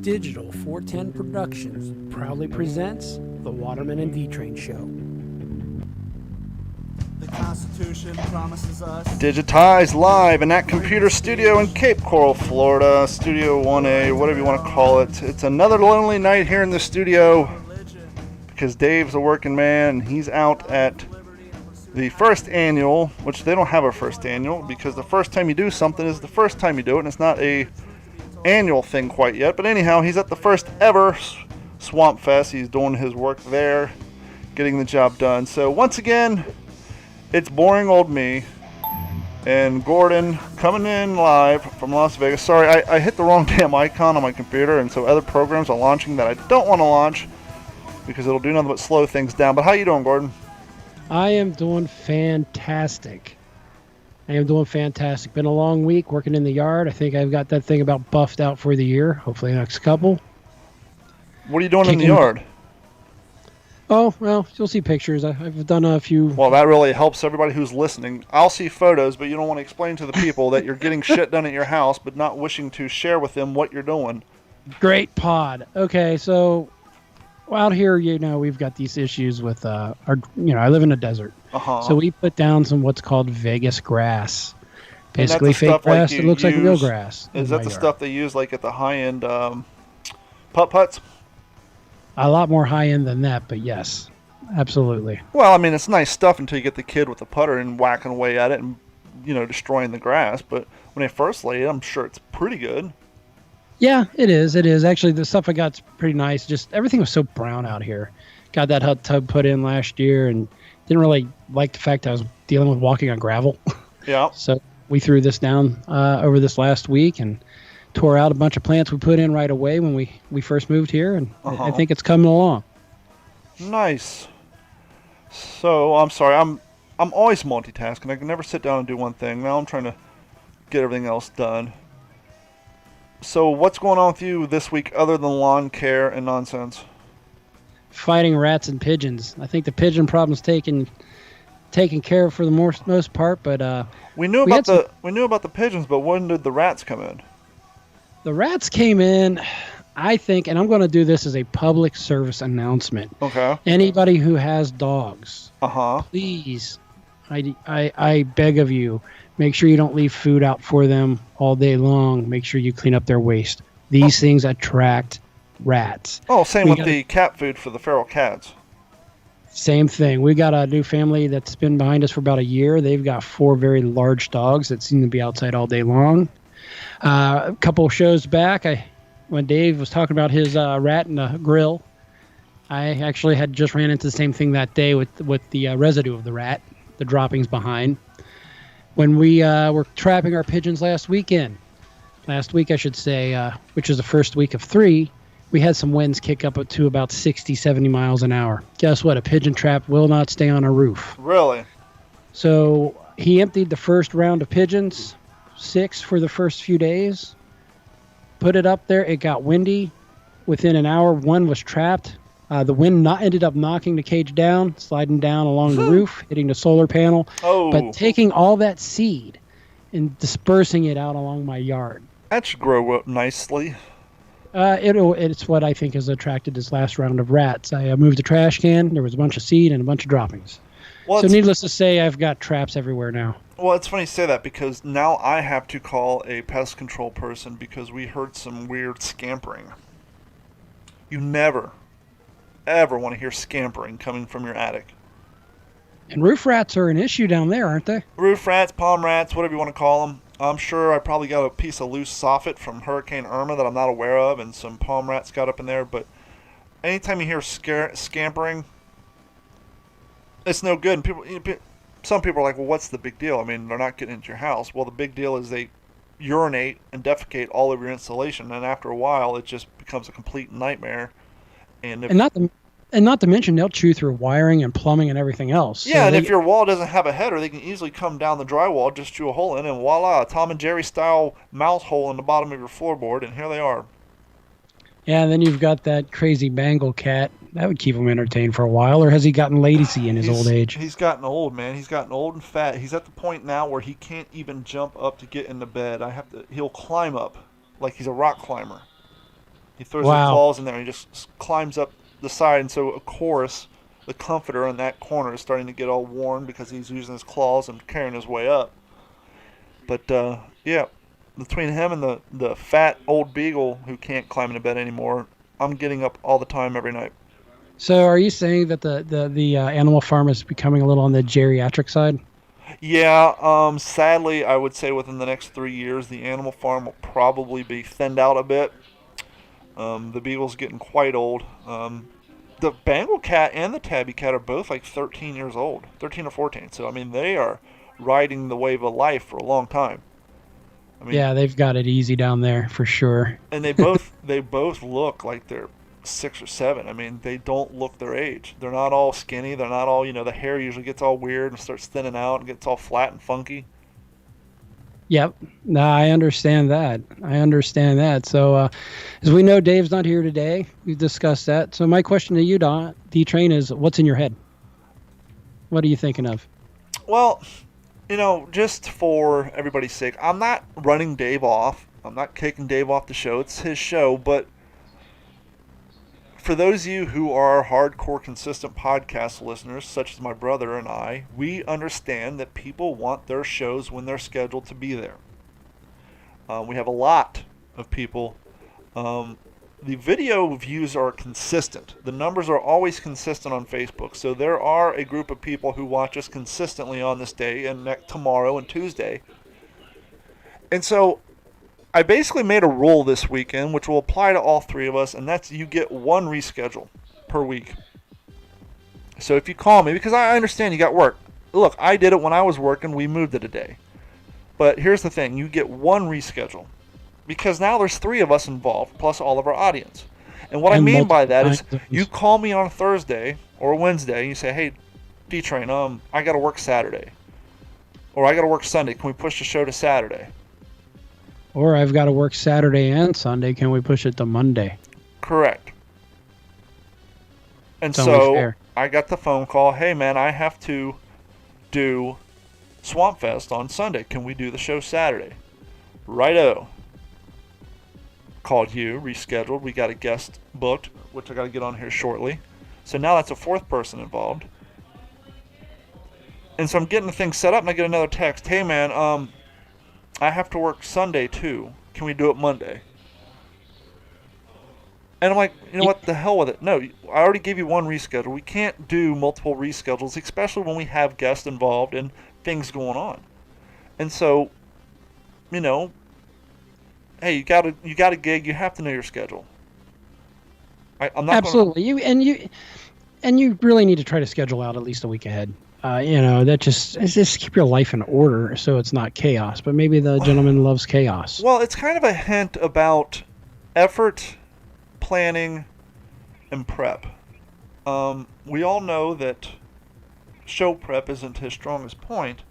Digital 410 Productions proudly presents the Waterman and D-Train Show. The Constitution promises us Digitized live in that computer studio in Cape Coral, Florida, Studio 1A, whatever you want to call it. It's another lonely night here in the studio because Dave's a working man and he's out at the first annual, which they don't have a first annual because the first time you do something is the first time you do it, and it's not a annual thing quite yet. But anyhow, he's at the first ever Swamp Fest. He's doing his work there, getting the job done. So once again, it's boring old me and Gordon coming in live from Las Vegas. Sorry, I hit the wrong damn icon on my computer, and so other programs are launching that I don't want to launch because it'll do nothing but slow things down. But how you doing, Gordon? I am doing fantastic. Been a long week working in the yard. I think I've got that thing about buffed out for the year. Hopefully the next couple. What are you doing in the yard? Oh, well, you'll see pictures. I've done a few. Well, that really helps everybody who's listening. I'll see photos, but you don't want to explain to the people that you're getting shit done at your house, but not wishing to share with them what you're doing. Great pod. Okay, so out here, we've got these issues with I live in a desert. Uh-huh. So we put down some what's called Vegas grass. Basically fake grass that looks like real grass. Is that the stuff they use like at the high-end putt-putts? A lot more high-end than that, but yes, absolutely. Well, I mean, it's nice stuff until you get the kid with the putter and whacking away at it and, destroying the grass. But when they first lay it, I'm sure it's pretty good. Yeah, it is. Actually, the stuff I got's pretty nice. Just everything was so brown out here. Got that hot tub put in last year and didn't really like the fact I was dealing with walking on gravel. Yeah. So we threw this down over this last week and tore out a bunch of plants we put in right away when we first moved here, and I think it's coming along. Nice. So, I'm sorry, I'm always multitasking. I can never sit down and do one thing. Now I'm trying to get everything else done. So, what's going on with you this week other than lawn care and nonsense? Fighting rats and pigeons. I think the pigeon problem's taken care of for the most part, but we knew about the pigeons, but when did the rats come in? The rats came in, I think, and I'm going to do this as a public service announcement. Okay. Anybody who has dogs, please, I beg of you, make sure you don't leave food out for them all day long. Make sure you clean up their waste. These things attract rats. Oh, same with the cat food for the feral cats. Same thing. We got a new family that's been behind us for about a year. They've got 4 very large dogs that seem to be outside all day long. A couple of shows back, when Dave was talking about his rat in the grill, I actually had just ran into the same thing that day with the residue of the rat, the droppings behind. When we were trapping our pigeons last week, I should say, which is the first week of 3, we had some winds kick up to about 60, 70 miles an hour. Guess what? A pigeon trap will not stay on a roof. Really? So he emptied the first round of pigeons, 6 for the first few days, put it up there. It got windy. Within an hour, 1 was trapped. The wind ended up knocking the cage down, sliding down along the roof, hitting the solar panel, but taking all that seed and dispersing it out along my yard. That should grow up nicely. It's what I think has attracted this last round of rats. I moved the trash can. There was a bunch of seed and a bunch of droppings. Well, so needless to say, I've got traps everywhere now. Well, it's funny you say that because now I have to call a pest control person because we heard some weird scampering. You never, ever want to hear scampering coming from your attic. And roof rats are an issue down there, aren't they? Roof rats, palm rats, whatever you want to call them. I'm sure I probably got a piece of loose soffit from Hurricane Irma that I'm not aware of, and some palm rats got up in there. But anytime you hear scampering, it's no good. And some people are like, well, what's the big deal? I mean, they're not getting into your house. Well, the big deal is they urinate and defecate all over your insulation, and after a while, it just becomes a complete nightmare. And not to mention, they'll chew through wiring and plumbing and everything else. Yeah, so and if your wall doesn't have a header, they can easily come down the drywall, just chew a hole in, and voila, a Tom and Jerry style mouse hole in the bottom of your floorboard, and here they are. Yeah, and then you've got that crazy Bengal cat. That would keep him entertained for a while, or has he gotten lazy in his old age? He's gotten old, man. He's gotten old and fat. He's at the point now where he can't even jump up to get in the bed. He'll climb up like he's a rock climber. He throws his Wow. claws in there and he just climbs up the side. And so, of course, the comforter in that corner is starting to get all worn because he's using his claws and carrying his way up. But, yeah, between him and the fat old beagle who can't climb into bed anymore, I'm getting up all the time every night. So are you saying that the animal farm is becoming a little on the geriatric side? Yeah, sadly, I would say within the next 3 years, the animal farm will probably be thinned out a bit. The beagle's getting quite old. The Bengal cat and the tabby cat are both like 13 years old, 13 or 14. So, I mean, they are riding the wave of life for a long time. I mean, Yeah, they've got it easy down there for sure. and they both look like they're 6 or 7. I mean, they don't look their age. They're not all skinny. They're not all, the hair usually gets all weird and starts thinning out and gets all flat and funky. Yep. No, I understand that. I understand that. So, as we know, Dave's not here today. We've discussed that. So, my question to you, D-Train, is what's in your head? What are you thinking of? Well, just for everybody's sake, I'm not running Dave off. I'm not kicking Dave off the show. It's his show. But for those of you who are hardcore, consistent podcast listeners, such as my brother and I, we understand that people want their shows when they're scheduled to be there. We have a lot of people. The video views are consistent. The numbers are always consistent on Facebook. So there are a group of people who watch us consistently on this day and tomorrow and Tuesday. And so I basically made a rule this weekend, which will apply to all three of us, and that's you get one reschedule per week. So if you call me, because I understand you got work. Look, I did it when I was working. We moved it a day. But here's the thing. You get one reschedule. Because now there's three of us involved, plus all of our audience. And what I mean by that is you call me on Thursday or Wednesday, and you say, hey, D-Train, I got to work Saturday. Or I got to work Sunday. Can we push the show to Saturday? Or I've got to work Saturday and Sunday. Can we push it to Monday? Correct. And It's only so fair. I got the phone call, hey, man, I have to do Swamp Fest on Sunday. Can we do the show Saturday? Righto. Called you, rescheduled. We got a guest booked, which I got to get on here shortly. So now that's a fourth person involved. And so I'm getting the thing set up, and I get another text. Hey, man, I have to work Sunday, too. Can we do it Monday? And I'm like, you know what, the hell with it. No, I already gave you one reschedule. We can't do multiple reschedules, especially when we have guests involved and things going on. And so, hey, you got a gig. You have to know your schedule. I'm not Absolutely. You really need to try to schedule out at least a week ahead. That just keep your life in order so it's not chaos. But maybe the gentleman loves chaos. Well, it's kind of a hint about effort, planning, and prep. We all know that show prep isn't his strongest point.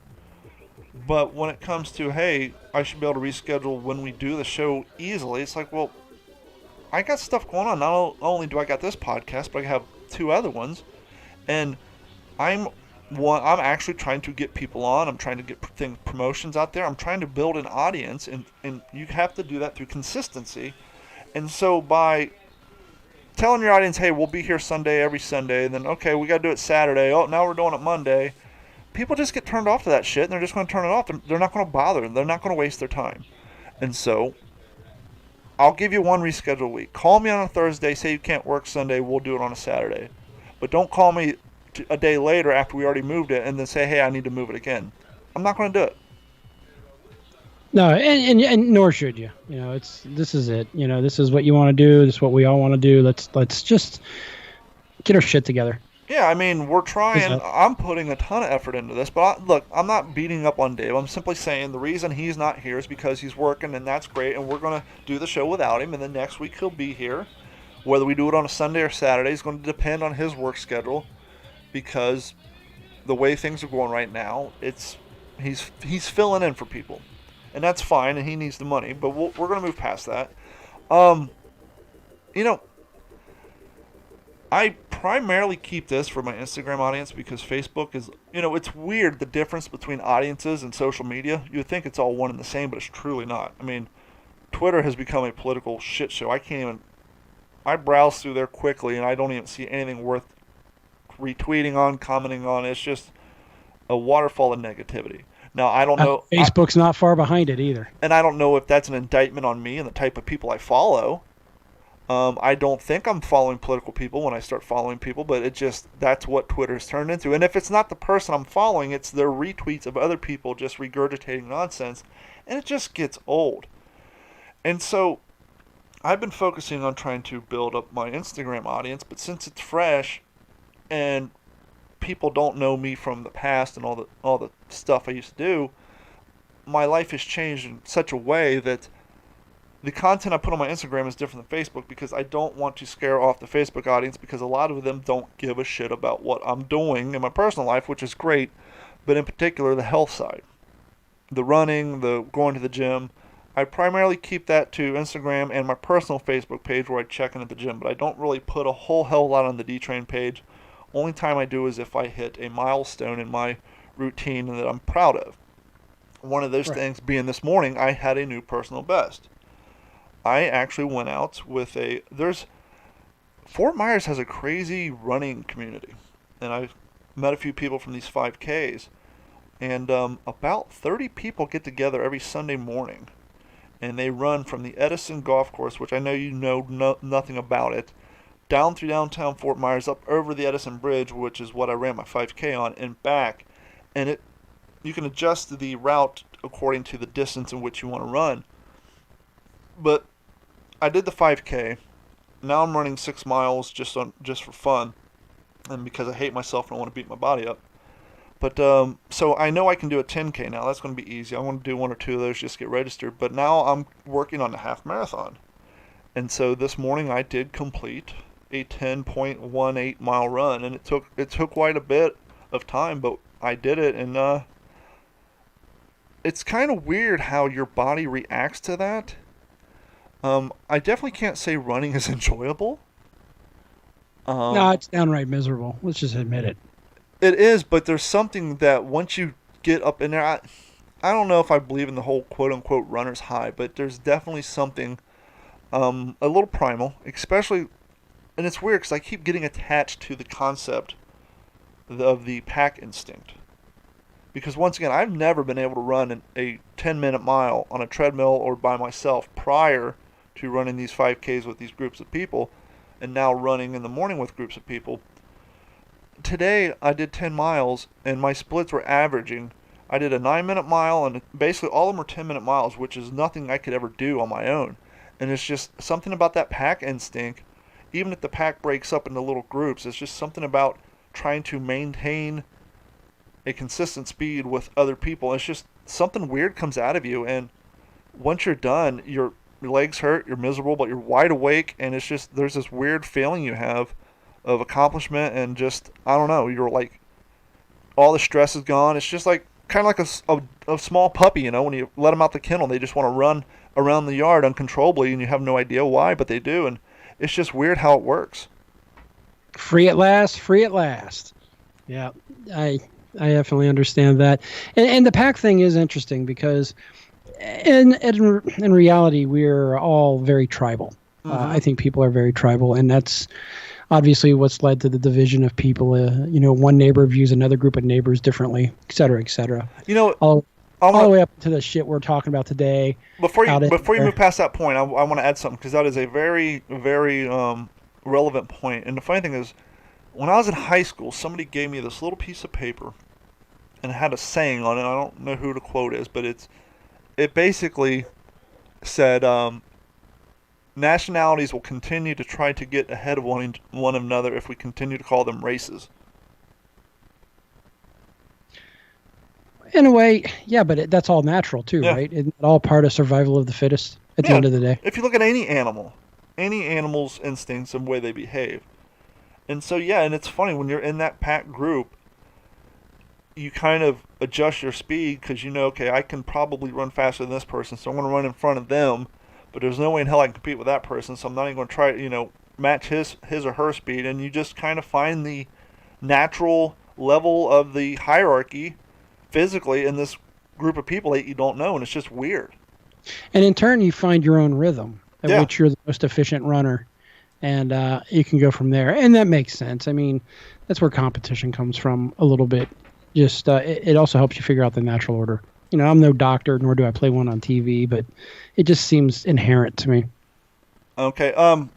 But when it comes to, hey, I should be able to reschedule when we do the show easily, it's like, well, I got stuff going on. Not only do I got this podcast, but I have two other ones. And I'm actually trying to get people on. I'm trying to get promotions out there. I'm trying to build an audience, and you have to do that through consistency. And so by telling your audience, hey, we'll be here Sunday, every Sunday, and then, okay, we got to do it Saturday. Oh, now we're doing it Monday. People just get turned off to that shit, and they're just going to turn it off. They're not going to bother. They're not going to waste their time. And so I'll give you one reschedule week. Call me on a Thursday. Say you can't work Sunday. We'll do it on a Saturday. But don't call me a day later after we already moved it and then say, hey, I need to move it again. I'm not going to do it. No, and nor should you. This is it. This is what you want to do. This is what we all want to do. Let's just get our shit together. Yeah, I mean, we're trying. I'm putting a ton of effort into this. But look, I'm not beating up on Dave. I'm simply saying the reason he's not here is because he's working, and that's great. And we're going to do the show without him. And then next week he'll be here. Whether we do it on a Sunday or Saturday is going to depend on his work schedule. Because the way things are going right now, he's filling in for people. And that's fine, and he needs the money. But we're going to move past that. I primarily keep this for my Instagram audience because Facebook is, it's weird the difference between audiences and social media. You would think it's all one and the same, but it's truly not. I mean, Twitter has become a political shit show. I can't even I browse through there quickly, and I don't even see anything worth retweeting on, commenting on. It's just a waterfall of negativity. Now, I don't know. Facebook's not far behind it either. And I don't know if that's an indictment on me and the type of people I follow. I don't think I'm following political people when I start following people, but that's what Twitter's turned into. And if it's not the person I'm following, it's their retweets of other people just regurgitating nonsense, and it just gets old. And so I've been focusing on trying to build up my Instagram audience, but since it's fresh and people don't know me from the past and all the stuff I used to do, my life has changed in such a way that the content I put on my Instagram is different than Facebook, because I don't want to scare off the Facebook audience, because a lot of them don't give a shit about what I'm doing in my personal life, which is great, but in particular the health side. The running, the going to the gym. I primarily keep that to Instagram and my personal Facebook page where I check in at the gym, but I don't really put a whole hell lot on the D-Train page. Only time I do is if I hit a milestone in my routine that I'm proud of. One of those things being this morning, I had a new personal best. I actually went out with Fort Myers has a crazy running community, and I've met a few people from these 5Ks, and about 30 people get together every Sunday morning, and they run from the Edison Golf Course, which I know you know nothing about it, down through downtown Fort Myers, up over the Edison Bridge, which is what I ran my 5K on, and back, and you can adjust the route according to the distance in which you want to run. But I did the 5K. Now I'm running 6 miles just for fun, and because I hate myself and I want to beat my body up. But so I know I can do a 10K now. That's going to be easy. I want to do 1 or 2 of those just to get registered. But now I'm working on the half marathon, and so this morning I did complete a 10.18 mile run, and it took quite a bit of time, but I did it, and it's kind of weird how your body reacts to that. I definitely can't say running is enjoyable. No, it's downright miserable. Let's just admit it. It is, but there's something that once you get up in there, I don't know if I believe in the whole quote-unquote runner's high, but there's definitely something a little primal, especially, and it's weird because I keep getting attached to the concept of the pack instinct. Because once again, I've never been able to run a 10-minute mile on a treadmill or by myself prior to running these 5Ks with these groups of people, and now running in the morning with groups of people. Today, I did 10 miles, and my splits were averaging. I did a 9-minute mile, and basically all of them were 10-minute miles, which is nothing I could ever do on my own. And it's just something about that pack instinct, even if the pack breaks up into little groups, it's just something about trying to maintain a consistent speed with other people. It's just something weird comes out of you, and once you're done, your legs hurt, you're miserable, but you're wide awake, and it's just, there's this weird feeling you have of accomplishment, and just, I don't know, you're like, all the stress is gone. It's just like, kind of like a small puppy, you know, when you let them out the kennel, they just want to run around the yard uncontrollably, and you have no idea why, but they do, and it's just weird how it works. Free at last, free at last. Yeah, I definitely understand that. And the pack thing is interesting because in reality, we're all very tribal. I think people are very tribal, and that's obviously what's led to the division of people. One neighbor views another group of neighbors differently, et cetera, et cetera. All the way up to the shit we're talking about today. Before you move past that point, I want to add something, because that is a very, very relevant point. And the funny thing is, when I was in high school, somebody gave me this little piece of paper, and it had a saying on it. I don't know who the quote is, but it basically said, nationalities will continue to try to get ahead of one another if we continue to call them races. In a way, yeah, but that's all natural too, right? It's all part of survival of the fittest at the end of the day. If you look at any animal's instincts and the way they behave. And so, and it's funny, when you're in that pack group, you kind of adjust your speed because okay, I can probably run faster than this person, so I'm going to run in front of them, but there's no way in hell I can compete with that person, so I'm not even going to try, match his or her speed, and you just kind of find the natural level of the hierarchy physically in this group of people that you don't know, and it's just weird. And in turn, you find your own rhythm at which you're the most efficient runner. and you can go from there. And that makes sense. I mean, that's where competition comes from a little bit. Just it also helps you figure out the natural order. You know, I'm no doctor, nor do I play one on TV, but it just seems inherent to me. Okay.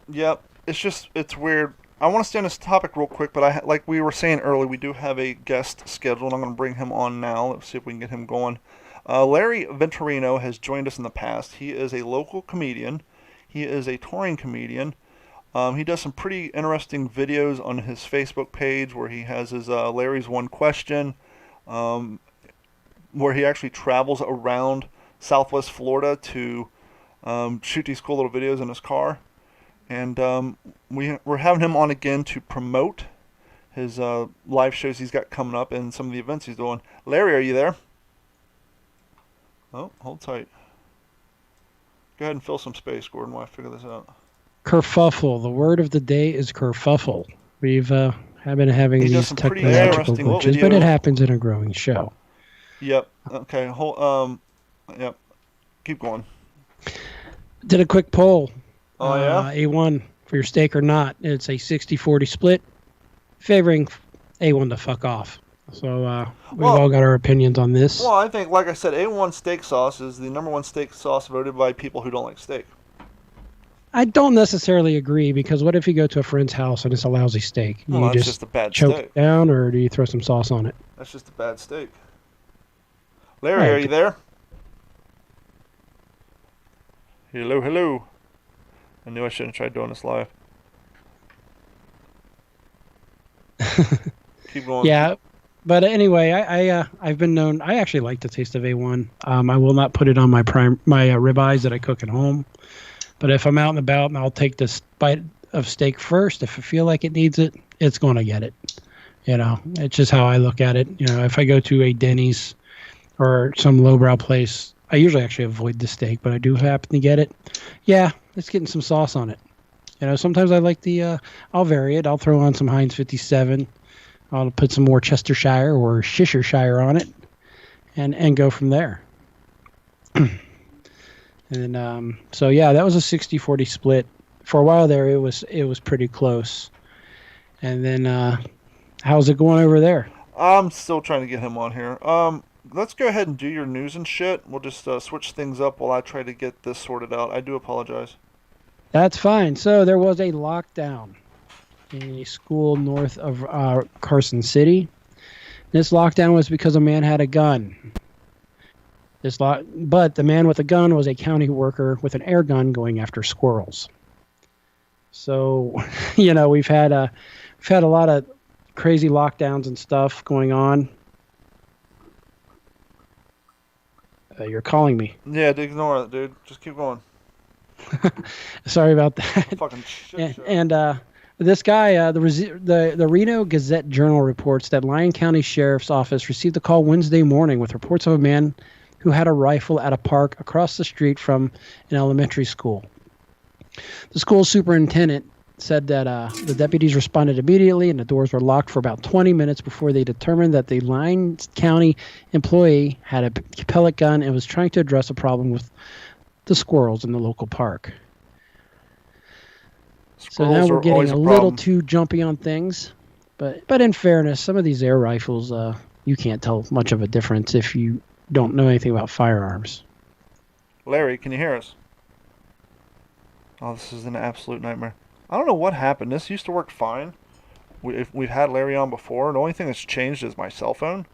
Yeah. It's weird. I want to stay on this topic real quick, but like we were saying earlier, we do have a guest scheduled. I'm going to bring him on now. Let's see if we can get him going. Larry Venturino has joined us in the past. He is a local comedian. He is a touring comedian. He does some pretty interesting videos on his Facebook page where he has his Larry's One Question, where he actually travels around Southwest Florida to shoot these cool little videos in his car. And we're having him on again to promote his live shows he's got coming up and some of the events he's doing. Larry, are you there? Oh, hold tight. Go ahead and fill some space, Gordon, while I figure this out. Kerfuffle. The word of the day is kerfuffle. We've have been having these technological glitches, but it happens in a growing show. Yep. Okay. Yep. Keep going. Did a quick poll. Oh, yeah? A1 for your steak or not. It's a 60-40 split favoring A1 to fuck off. So we've all got our opinions on this. Well, I think, like I said, A1 steak sauce is the number one steak sauce voted by people who don't like steak. I don't necessarily agree, because what if you go to a friend's house and it's a lousy steak? Well, you that's just a bad choke steak. It down, or do you throw some sauce on it? That's just a bad steak. Larry, are you there? Hello, hello. I knew I shouldn't have tried doing this live. Keep going. Yeah, but anyway, I've been known. I actually like the taste of A1. I will not put it on my ribeyes that I cook at home. But if I'm out and about, and I'll take this bite of steak first. If I feel like it needs it, it's going to get it. You know, it's just how I look at it. You know, if I go to a Denny's or some lowbrow place, I usually actually avoid the steak, but I do happen to get it. Yeah, it's getting some sauce on it. You know, sometimes I like I'll vary it. I'll throw on some Heinz 57. I'll put some more Chestershire or Shistershire on it and go from there. And so yeah, that was a 60-40 split. For a while there, it was pretty close. And then how's it going over there? I'm still trying to get him on here. Let's go ahead and do your news and shit. We'll just switch things up while I try to get this sorted out. I do apologize. That's fine. So there was a lockdown in a school north of Carson City. This lockdown was because a man had a gun. But the man with a gun was a county worker with an air gun going after squirrels. So, you know, we've had a lot of crazy lockdowns and stuff going on. You're calling me. Yeah, ignore it, dude. Just keep going. Sorry about that. Fucking shit. And this guy, the Reno Gazette Journal reports that Lyon County Sheriff's Office received a call Wednesday morning with reports of a man who had a rifle at a park across the street from an elementary school. The school superintendent said that the deputies responded immediately and the doors were locked for about 20 minutes before they determined that the Lyon County employee had a pellet gun and was trying to address a problem with the squirrels in the local park. So now we're getting a little too jumpy on things. But in fairness, some of these air rifles, you can't tell much of a difference if you don't know anything about firearms. Larry, can you hear us? Oh, this is an absolute nightmare. I don't know what happened. This used to work fine. We've had Larry on before. The only thing that's changed is my cell phone.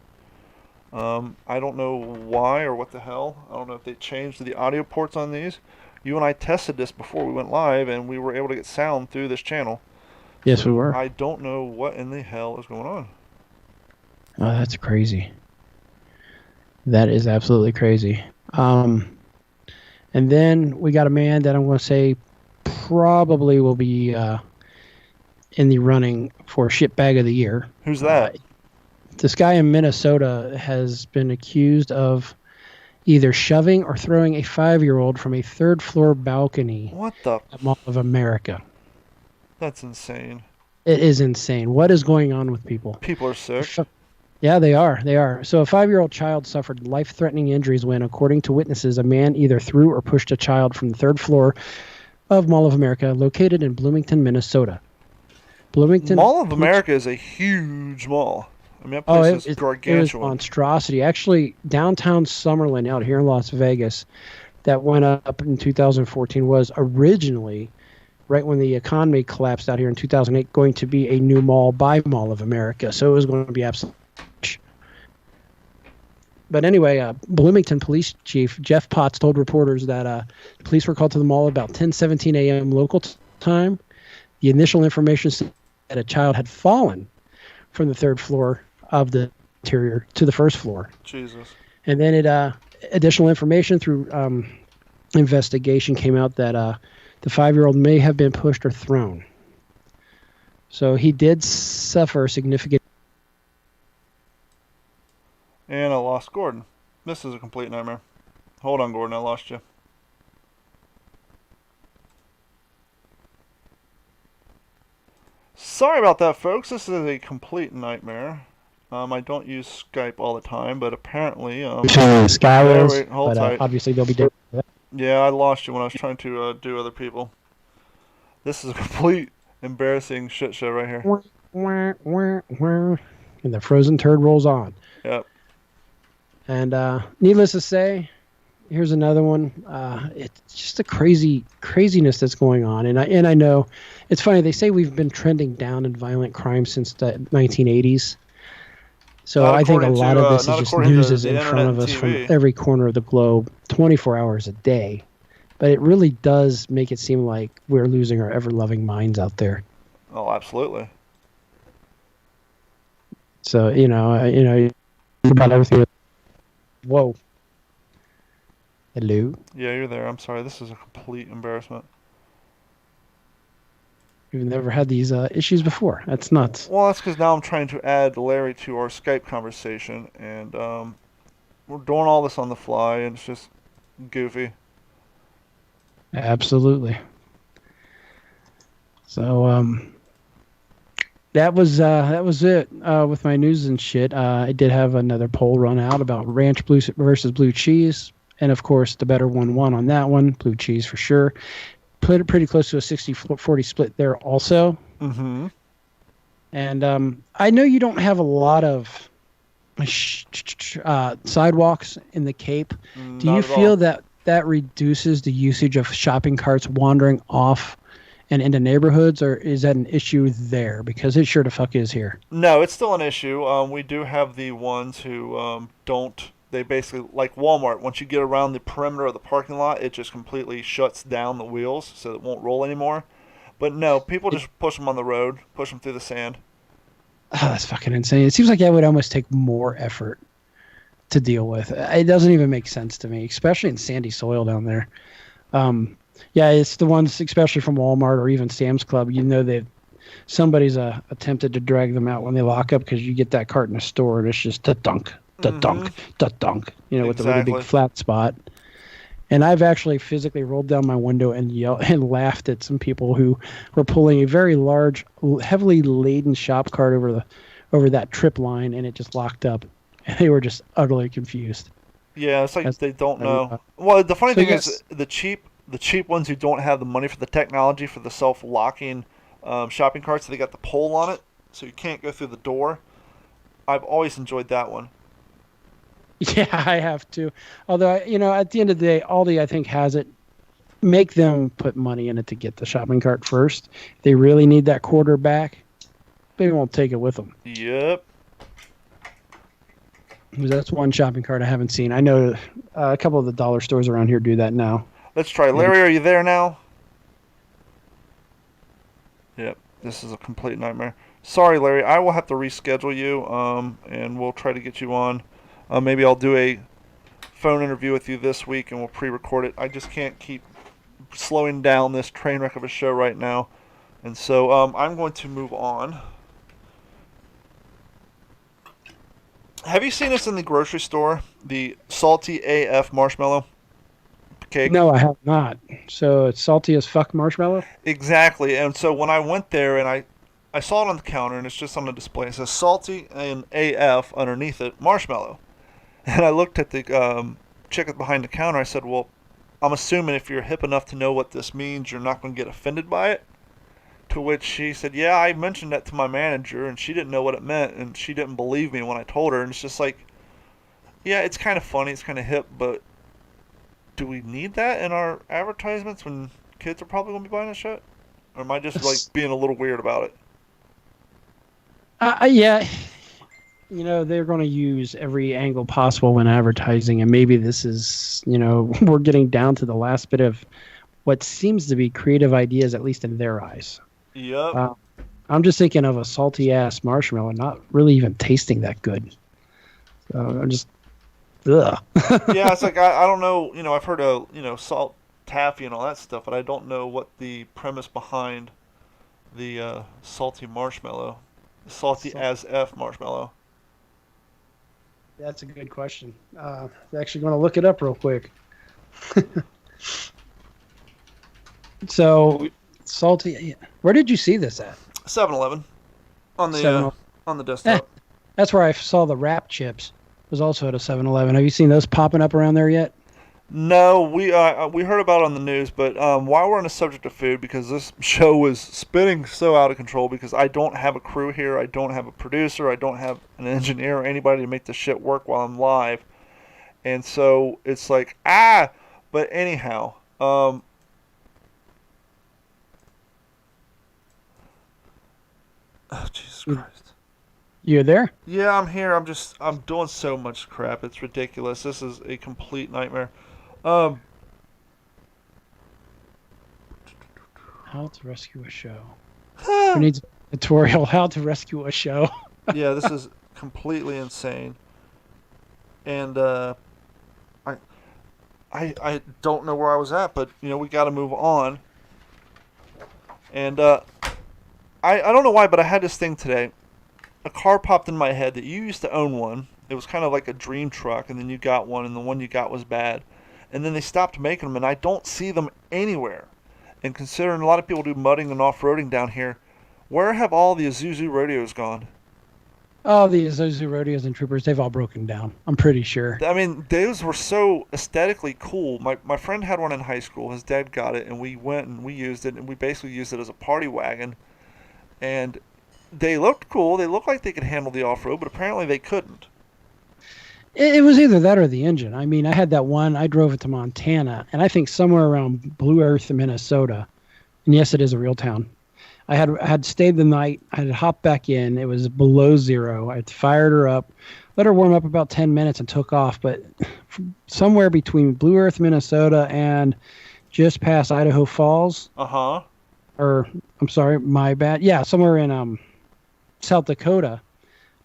I don't know why or what the hell. I don't know if they changed the audio ports on these. You and I tested this before we went live, and we were able to get sound through this channel. Yes, we were. I don't know what in the hell is going on. Oh, that's crazy. That is absolutely crazy. And then we got a man that I'm going to say probably will be in the running for shitbag of the year. Who's that? This guy in Minnesota has been accused of either shoving or throwing a 5-year-old from a third-floor balcony at Mall of America. That's insane. It is insane. What is going on with people? People are sick. Yeah, they are. They are. So a 5-year-old child suffered life-threatening injuries when, according to witnesses, a man either threw or pushed a child from the third floor of Mall of America, located in Bloomington, Minnesota. Bloomington Mall of Police. America is a huge mall. I mean, that Oh, place is it was gargantuan. monstrosity. Actually, downtown Summerlin out here in Las Vegas, that went up in 2014, was originally, right when the economy collapsed out here in 2008, going to be a new mall by Mall of America. So it was going to be absolutely. But anyway, Bloomington Police Chief Jeff Potts told reporters that police were called to the mall about 10:17 a.m. local time. The initial information said that a child had fallen from the third floor of the interior to the first floor. Jesus. And then additional information through investigation came out that the 5-year-old may have been pushed or thrown. So he did suffer significant. And I lost Gordon. This is a complete nightmare. Hold on, Gordon. I lost you. Sorry about that, folks. This is a complete nightmare. I don't use Skype all the time, but apparently... Skywars, wait, hold but tight. obviously they'll be different. Yeah, I lost you when I was trying to do other people. This is a complete embarrassing shit show right here. And the frozen turd rolls on. Yep. And needless to say, here's another one. It's just a craziness that's going on. And I know it's funny. They say we've been trending down in violent crime since the 1980s. So I think a lot of this is just news is in front of us from every corner of the globe, 24 hours a day. But it really does make it seem like we're losing our ever-loving minds out there. Oh, absolutely. So about everything. Whoa. Hello. Yeah, you're there. I'm sorry. This is a complete embarrassment. We've never had these issues before. That's nuts. Well, that's because now I'm trying to add Larry to our Skype conversation, and we're doing all this on the fly, and it's just goofy. Absolutely. So that was it with my news and shit. I did have another poll run out about ranch blue versus blue cheese, and of course the better one won on that one, blue cheese for sure. Put it pretty close to a 60-40 split there also. Mm-hmm. And I know you don't have a lot of sidewalks in the Cape. Do you feel that reduces the usage of shopping carts wandering off and into neighborhoods, or is that an issue there? Because it sure the fuck is here. No, it's still an issue. We do have the ones who don't. They basically, like Walmart, once you get around the perimeter of the parking lot, it just completely shuts down the wheels so it won't roll anymore. But no, people just push them on the road, push them through the sand. Oh, that's fucking insane. It seems like that would almost take more effort to deal with. It doesn't even make sense to me, especially in sandy soil down there. Yeah, it's the ones, especially from Walmart or even Sam's Club, that somebody's attempted to drag them out when they lock up, because you get that cart in a store and it's just da-dunk, da-dunk, da-dunk, with a really big flat spot. And I've actually physically rolled down my window and yelled and laughed at some people who were pulling a very large, heavily laden shop cart over that trip line, and it just locked up. And they were just utterly confused. Yeah, it's like they don't know. Well, the funny thing is the cheap ones who don't have the money for the technology for the self-locking shopping carts, they got the pole on it, so you can't go through the door. I've always enjoyed that one. Yeah, I have too. Although, at the end of the day, Aldi, I think, has it. Make them put money in it to get the shopping cart first. If they really need that quarter back, they won't take it with them. Yep. That's one shopping cart I haven't seen. I know a couple of the dollar stores around here do that now. Let's try. Larry, are you there now? Yep. This is a complete nightmare. Sorry, Larry. I will have to reschedule you, and we'll try to get you on. Maybe I'll do a phone interview with you this week, and we'll pre-record it. I just can't keep slowing down this train wreck of a show right now. And so I'm going to move on. Have you seen this in the grocery store? The Salty AF marshmallow cake? No, I have not. So it's salty as fuck marshmallow? Exactly. And so when I went there and I saw it on the counter, and it's just on the display. It says Salty and AF underneath it, marshmallow. And I looked at the chick behind the counter. I said, well, I'm assuming if you're hip enough to know what this means, you're not going to get offended by it. To which she said, yeah, I mentioned that to my manager, and she didn't know what it meant, and she didn't believe me when I told her. And it's just like, yeah, it's kind of funny, it's kind of hip, but do we need that in our advertisements when kids are probably going to be buying this shit? Or am I just like being a little weird about it? Yeah. They're going to use every angle possible when advertising, and maybe this is, we're getting down to the last bit of what seems to be creative ideas, at least in their eyes. Yep. I'm just thinking of a salty ass marshmallow, not really even tasting that good. So I'm just, ugh. Yeah, it's like I don't know. I've heard of salt taffy and all that stuff, but I don't know what the premise behind the salty marshmallow, salty as F marshmallow. That's a good question. I'm actually going to look it up real quick. So, salty. Where did you see this at? 7-Eleven on the 7-Eleven. On the desktop. That's where I saw the wrap chips. It was also at a 7-Eleven. Have you seen those popping up around there yet? No, we heard about it on the news, but while we're on the subject of food, because this show was spinning so out of control, because I don't have a crew here, I don't have a producer, I don't have an engineer or anybody to make the shit work while I'm live, and so it's like But anyhow, oh Jesus Christ. You're there? Yeah, I'm here. I'm doing so much crap. It's ridiculous. This is a complete nightmare. How to rescue a show. Who needs a tutorial how to rescue a show? Yeah, this is completely insane. And I don't know where I was at, but we got to move on. And I don't know why, but I had this thing today. A car popped in my head that you used to own one. It was kind of like a dream truck, and then you got one, and the one you got was bad. And then they stopped making them, and I don't see them anywhere. And considering a lot of people do mudding and off-roading down here, where have all the Isuzu rodeos gone? Oh, the Isuzu rodeos and troopers, they've all broken down. I'm pretty sure. I mean, those were so aesthetically cool. My friend had one in high school. His dad got it, and we went and we used it, and we basically used it as a party wagon. And they looked cool. They looked like they could handle the off-road, but apparently they couldn't. It was either that or the engine. I mean, I had that one. I drove it to Montana, and I think somewhere around Blue Earth, Minnesota. And yes, it is a real town. I had stayed the night. I had hopped back in. It was below zero. I fired her up, let her warm up about 10 minutes, and took off. But somewhere between Blue Earth, Minnesota, and just past Idaho Falls. Or, I'm sorry, my bad. Yeah, somewhere in South Dakota.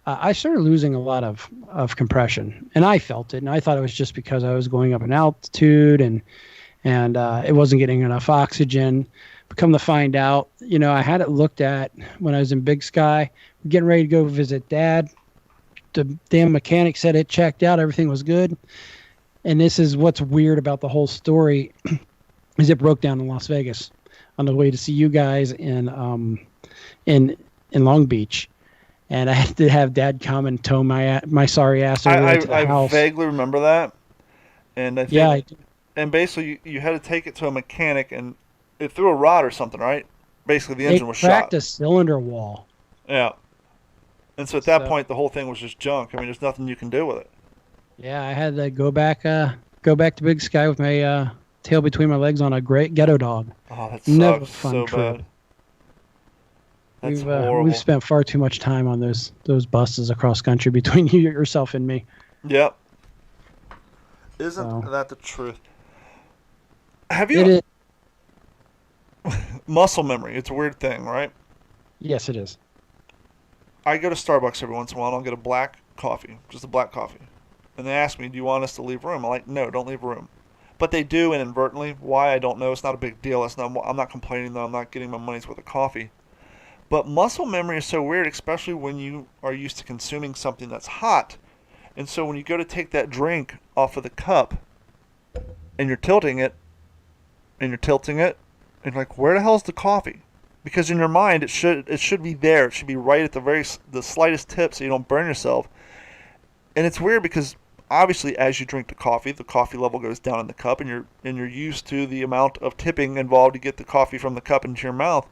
I started losing a lot of compression, and I felt it, and I thought it was just because I was going up in altitude and it wasn't getting enough oxygen. But come to find out, I had it looked at when I was in Big Sky, getting ready to go visit Dad. The damn mechanic said it checked out, everything was good. And this is what's weird about the whole story, is it broke down in Las Vegas on the way to see you guys in Long Beach. And I had to have Dad come and tow my sorry ass over to the house. I vaguely remember that. And I think, yeah, and basically you had to take it to a mechanic, and it threw a rod or something, right? Basically the engine was shot. They cracked a cylinder wall. Yeah. And so at that point the whole thing was just junk. I mean, there's nothing you can do with it. Yeah, I had to go back to Big Sky with my tail between my legs on a great ghetto dog. Oh, that Never sucks fun so trip. bad. That's horrible. We've spent far too much time on those buses across country between yourself and me. Yep. Isn't that the truth? Have you... Muscle memory. It's a weird thing, right? Yes, it is. I go to Starbucks every once in a while, and I'll get a black coffee. Just a black coffee. And they ask me, do you want us to leave room? I'm like, no, don't leave room. But they do inadvertently. Why, I don't know. It's not a big deal. I'm not complaining, though. I'm not getting my money's worth of coffee. But muscle memory is so weird, especially when you are used to consuming something that's hot. And so when you go to take that drink off of the cup, and you're tilting it, and you're like, where the hell's the coffee? Because in your mind, it should be there. It should be right at the slightest tip, so you don't burn yourself. And it's weird because obviously, as you drink the coffee level goes down in the cup, and you're used to the amount of tipping involved to get the coffee from the cup into your mouth.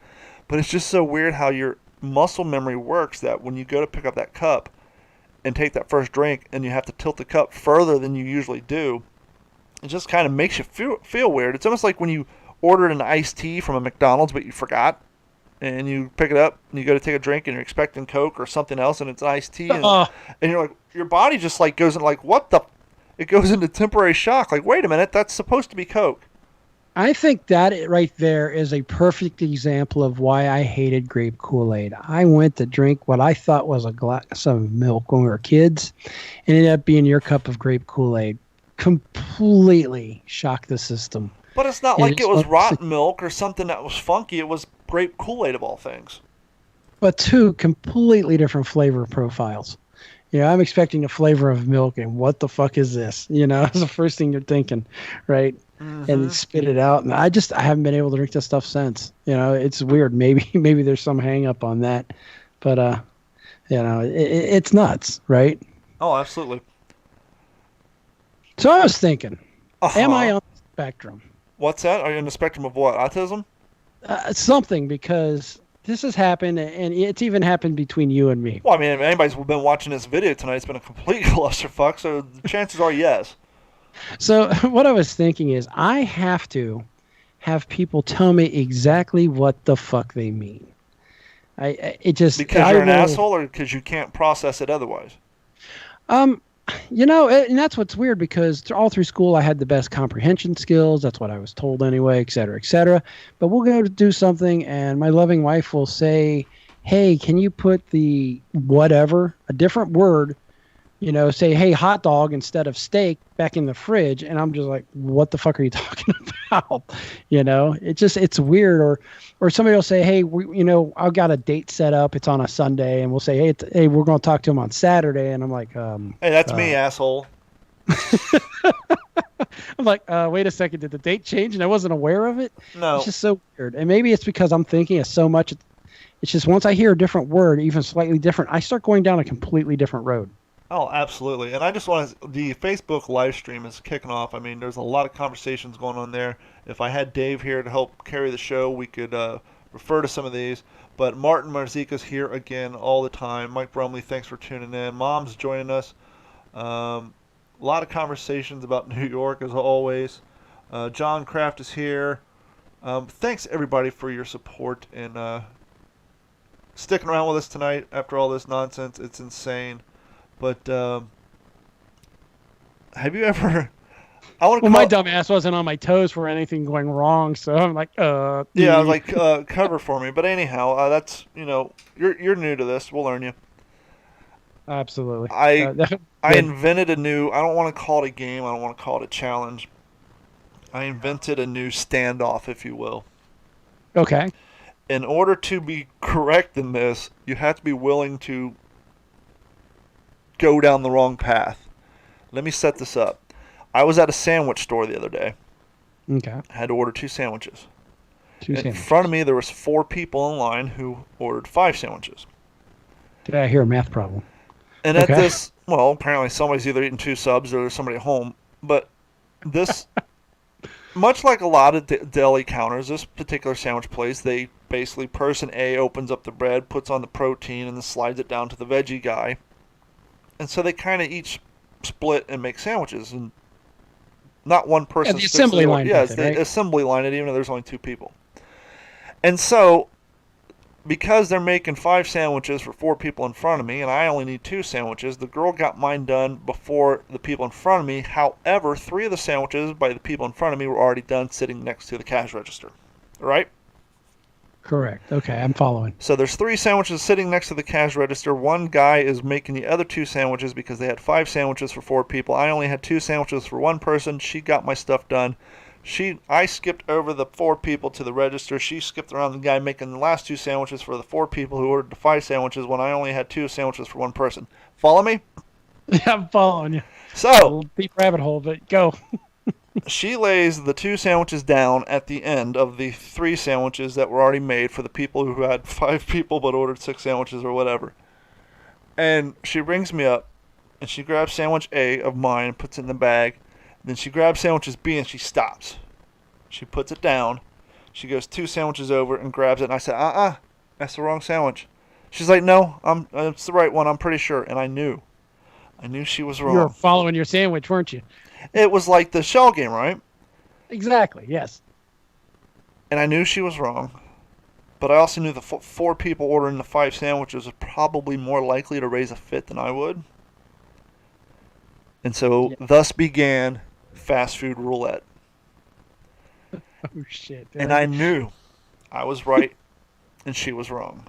But it's just so weird how your muscle memory works that when you go to pick up that cup and take that first drink, and you have to tilt the cup further than you usually do, it just kind of makes you feel weird. It's almost like when you ordered an iced tea from a McDonald's, but you forgot, and you pick it up and you go to take a drink and you're expecting Coke or something else, and it's an iced tea, and you're like, your body just like goes in like, what the? It goes into temporary shock. Like, wait a minute, that's supposed to be Coke. I think that right there is a perfect example of why I hated grape Kool-Aid. I went to drink what I thought was a glass of milk when we were kids, and it ended up being your cup of grape Kool-Aid. Completely shocked the system. But it's not like it was rotten milk or something that was funky. It was grape Kool-Aid of all things. But two completely different flavor profiles. I'm expecting a flavor of milk, and what the fuck is this? That's the first thing you're thinking, right? Mm-hmm. And spit it out. And I haven't been able to drink this stuff since. It's weird. Maybe there's some hang up on that, but it's nuts, right? Oh, absolutely. So I was thinking, am I on the spectrum? What's that? Are you on the spectrum of what? Autism? Something, because this has happened, and it's even happened between you and me. Well, I mean, if anybody's been watching this video tonight, it's been a complete clusterfuck, so the chances are yes. So what I was thinking is I have to have people tell me exactly what the fuck they mean. Because you're an asshole, or because you can't process it otherwise? And that's what's weird, because all through school I had the best comprehension skills. That's what I was told anyway, et cetera, et cetera. But we'll go to do something, and my loving wife will say, hey, can you put the whatever, a different word, say, hey, hot dog instead of steak back in the fridge. And I'm just like, what the fuck are you talking about? It's weird. Or somebody will say, hey, I've got a date set up. It's on a Sunday. And we'll say, hey, we're going to talk to him on Saturday. And I'm like, hey, that's me, asshole. I'm like, wait a second. Did the date change and I wasn't aware of it? No. It's just so weird. And maybe it's because I'm thinking of so much. It's just once I hear a different word, even slightly different, I start going down a completely different road. Oh, absolutely. And I just want to, the Facebook live stream is kicking off. I mean, there's a lot of conversations going on there. If I had Dave here to help carry the show, we could refer to some of these. But Martin Marzika's here again all the time. Mike Brumley, thanks for tuning in. Mom's joining us. A lot of conversations about New York, as always. John Kraft is here. Thanks, everybody, for your support and sticking around with us tonight after all this nonsense. It's insane. But have you ever? My dumb ass wasn't on my toes for anything going wrong, so I'm like, Yeah, I was like, cover for me. But anyhow, that's you're new to this. We'll learn you. Absolutely. I invented a new. I don't want to call it a game. I don't want to call it a challenge. I invented a new standoff, if you will. Okay. In order to be correct in this, you have to be willing to go down the wrong path. Let me set this up. I was at a sandwich store the other day. Okay. I had to order 2 sandwiches. In front of me, there was 4 people in line who ordered 5 sandwiches. Did I hear a math problem? And at this, well, apparently somebody's either eating 2 subs or there's somebody at home. But this, much like a lot of deli counters, this particular sandwich place, they basically, person A opens up the bread, puts on the protein, and then slides it down to the veggie guy. And so they kind of each split and make sandwiches, and not one person. Yeah, the assembly line. Yeah, the assembly line it, even though there's only 2 people. And so, because they're making 5 sandwiches for 4 people in front of me, and I only need 2 sandwiches, the girl got mine done before the people in front of me. However, 3 of the sandwiches by the people in front of me were already done sitting next to the cash register. All right? Correct. Okay, I'm following. So there's 3 sandwiches sitting next to the cash register. One guy is making the other 2 sandwiches because they had 5 sandwiches for 4 people. I only had 2 sandwiches for 1 person. She got my stuff done. I skipped over the 4 people to the register. She skipped around the guy making the last 2 sandwiches for the 4 people who ordered the 5 sandwiches when I only had 2 sandwiches for 1 person. Follow me? Yeah, I'm following you. So, deep rabbit hole, but go. She lays the 2 sandwiches down at the end of the 3 sandwiches that were already made for the people who had 5 people but ordered 6 sandwiches or whatever. And she rings me up and she grabs sandwich A of mine and puts it in the bag. Then she grabs sandwiches B and she stops. She puts it down. She goes 2 sandwiches over and grabs it. And I said, that's the wrong sandwich. She's like, no, it's the right one. I'm pretty sure. And I knew she was wrong. You were following your sandwich, weren't you? It was like the shell game, right? Exactly. Yes. And I knew she was wrong. But I also knew the 4 people ordering the 5 sandwiches were probably more likely to raise a fit than I would. And so thus began fast food roulette. Oh, shit. And I knew I was right and she was wrong.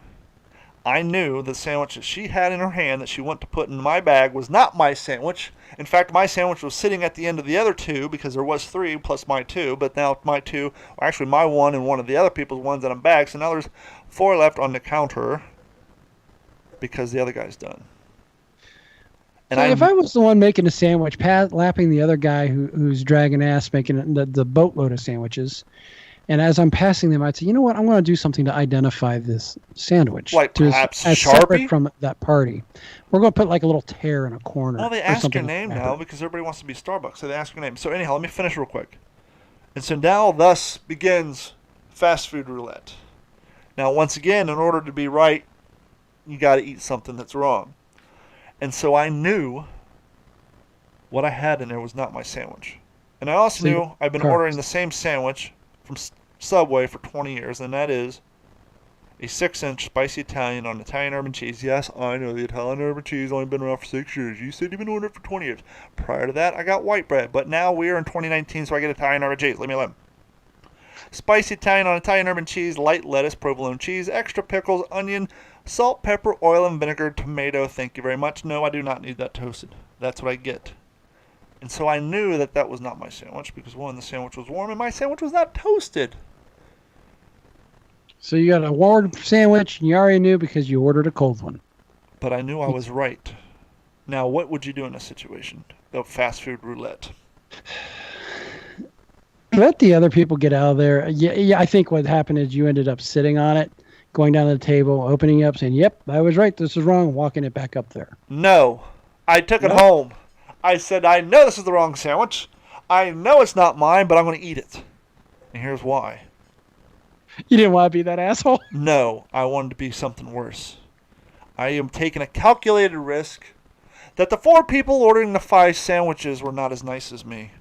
I knew the sandwich that she had in her hand that she went to put in my bag was not my sandwich. In fact, my sandwich was sitting at the end of the other 2 because there was 3 plus my 2. But now my 2, or actually my 1 and one of the other people's ones in a bag. So now there's 4 left on the counter because the other guy's done. And so if I was the one making the sandwich, lapping the other guy who's dragging ass making the boatload of sandwiches, and as I'm passing them, I'd say, you know what? I'm going to do something to identify this sandwich. Like perhaps as Sharpie? Separate from that party. We're going to put like a little tear in a corner. Well, they ask your name now because everybody wants to be Starbucks, so they ask your name. So anyhow, let me finish real quick. And so now thus begins fast food roulette. Now, once again, in order to be right, you got to eat something that's wrong. And so I knew what I had in there was not my sandwich. And I also knew I've been ordering the same sandwich from Subway for 20 years, and that is a 6-inch spicy Italian on Italian urban cheese. Yes, I know the Italian urban cheese only been around for 6 years. You said you've been ordering it for 20 years. Prior to that, I got white bread, but now we are in 2019, so I get Italian urban cheese. Leave me alone. Spicy Italian on Italian urban cheese, light lettuce, provolone cheese, extra pickles, onion, salt, pepper, oil, and vinegar, tomato. Thank you very much. No, I do not need that toasted. That's what I get. And so I knew that that was not my sandwich because, one, the sandwich was warm and my sandwich was not toasted. So you got a warm sandwich and you already knew because you ordered a cold one. But I knew I was right. Now, what would you do in a situation of fast food roulette? Let the other people get out of there. Yeah, I think what happened is you ended up sitting on it, going down to the table, opening up, saying, yep, I was right, this is wrong, walking it back up there. No. I took it home. I said, I know this is the wrong sandwich. I know it's not mine, but I'm going to eat it. And here's why. You didn't want to be that asshole? No, I wanted to be something worse. I am taking a calculated risk that the 4 people ordering the 5 sandwiches were not as nice as me.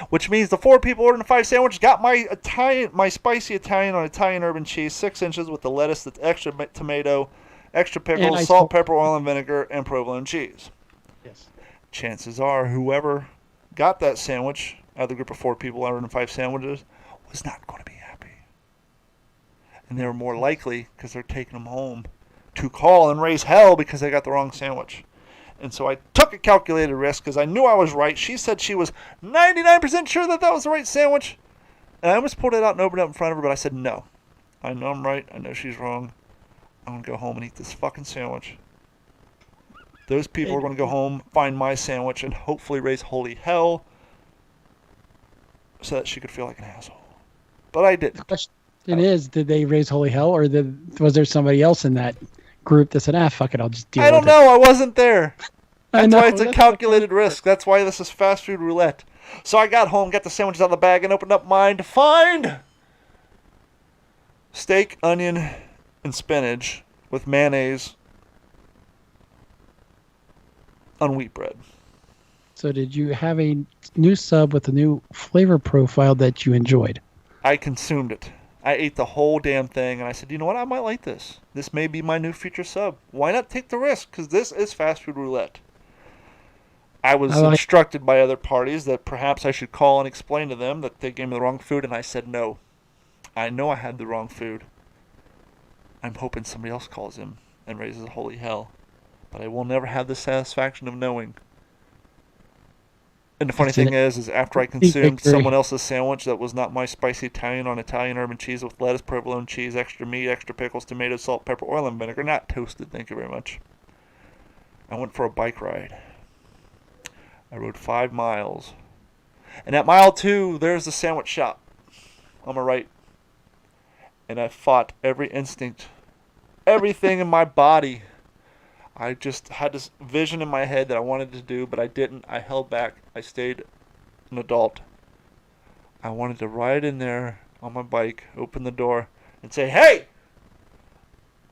Which means the 4 people ordering the 5 sandwiches got my spicy Italian on Italian urban cheese, 6 inches with the lettuce, the extra tomato, extra pickles, salt, pepper, oil, and vinegar, and provolone cheese. Yes. Chances are whoever got that sandwich out of the group of 4 people ordering 5 sandwiches was not going to be happy. And they were more likely, because they're taking them home, to call and raise hell because they got the wrong sandwich. And so I took a calculated risk because I knew I was right. She said she was 99% sure that that was the right sandwich. And I almost pulled it out and opened it up in front of her, but I said no. I know I'm right. I know she's wrong. I'm going to go home and eat this fucking sandwich. Those people are going to go home, find my sandwich, and hopefully raise holy hell so that she could feel like an asshole. But I didn't. The question is, did they raise holy hell, or was there somebody else in that group that said, fuck it, I'll just deal with it? I don't know. I wasn't there. That's why it's a That's calculated risk. That's why this is fast food roulette. So I got home, got the sandwiches out of the bag, and opened up mine to find steak, onion, and spinach with mayonnaise on wheat bread. So did you have a new sub with a new flavor profile that you enjoyed? I consumed it. I ate the whole damn thing, and I said, you know what? I might like this. This may be my new future sub. Why not take the risk? Because this is fast food roulette. I was instructed by other parties that perhaps I should call and explain to them that they gave me the wrong food, and I said no. I know I had the wrong food. I'm hoping somebody else calls him and raises holy hell. But I will never have the satisfaction of knowing. And the funny thing is after I consumed someone else's sandwich that was not my spicy Italian on Italian urban cheese with lettuce, provolone cheese, extra meat, extra pickles, tomato, salt, pepper, oil, and vinegar, not toasted, thank you very much, I went for a bike ride. I rode 5 miles. And at mile 2, there's the sandwich shop on my right. And I fought every instinct, everything in my body. I just had this vision in my head that I wanted to do, but I didn't. I held back. I stayed an adult. I wanted to ride in there on my bike, open the door, and say, "Hey!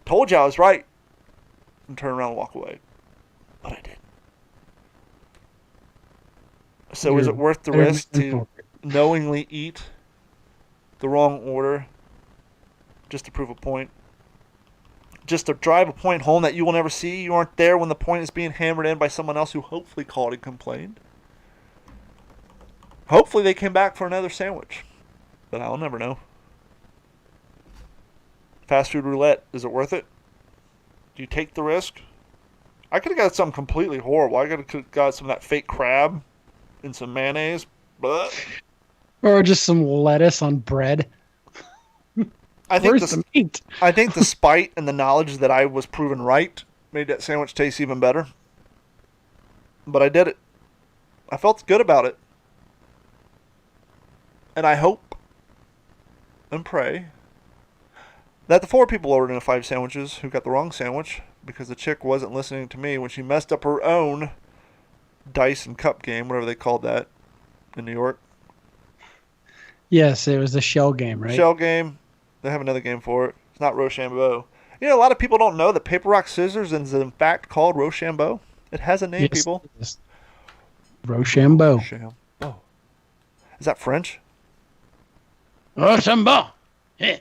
Told you I was right," and turn around and walk away. But I didn't. So is it worth the risk to knowingly eat the wrong order just to prove a point? Just to drive a point home that you will never see? You aren't there when the point is being hammered in by someone else who hopefully called and complained. Hopefully they came back for another sandwich. But I'll never know. Fast food roulette, is it worth it? Do you take the risk? I could have got something completely horrible. I could have got some of that fake crab and some mayonnaise. But Or just some lettuce on bread. Where's the meat? I think the spite and the knowledge that I was proven right made that sandwich taste even better. But I did it. I felt good about it. And I hope and pray that the 4 people ordered in 5 sandwiches who got the wrong sandwich because the chick wasn't listening to me when she messed up her own dice and cup game, whatever they called that in New York. Yes, it was the shell game, right? Shell game. They have another game for it. It's not Rochambeau. You know, a lot of people don't know that paper, rock, scissors is in fact called Rochambeau. It has a name, yes, people. Yes. Rochambeau. Rochambeau. Is that French? Rochambeau. Yeah.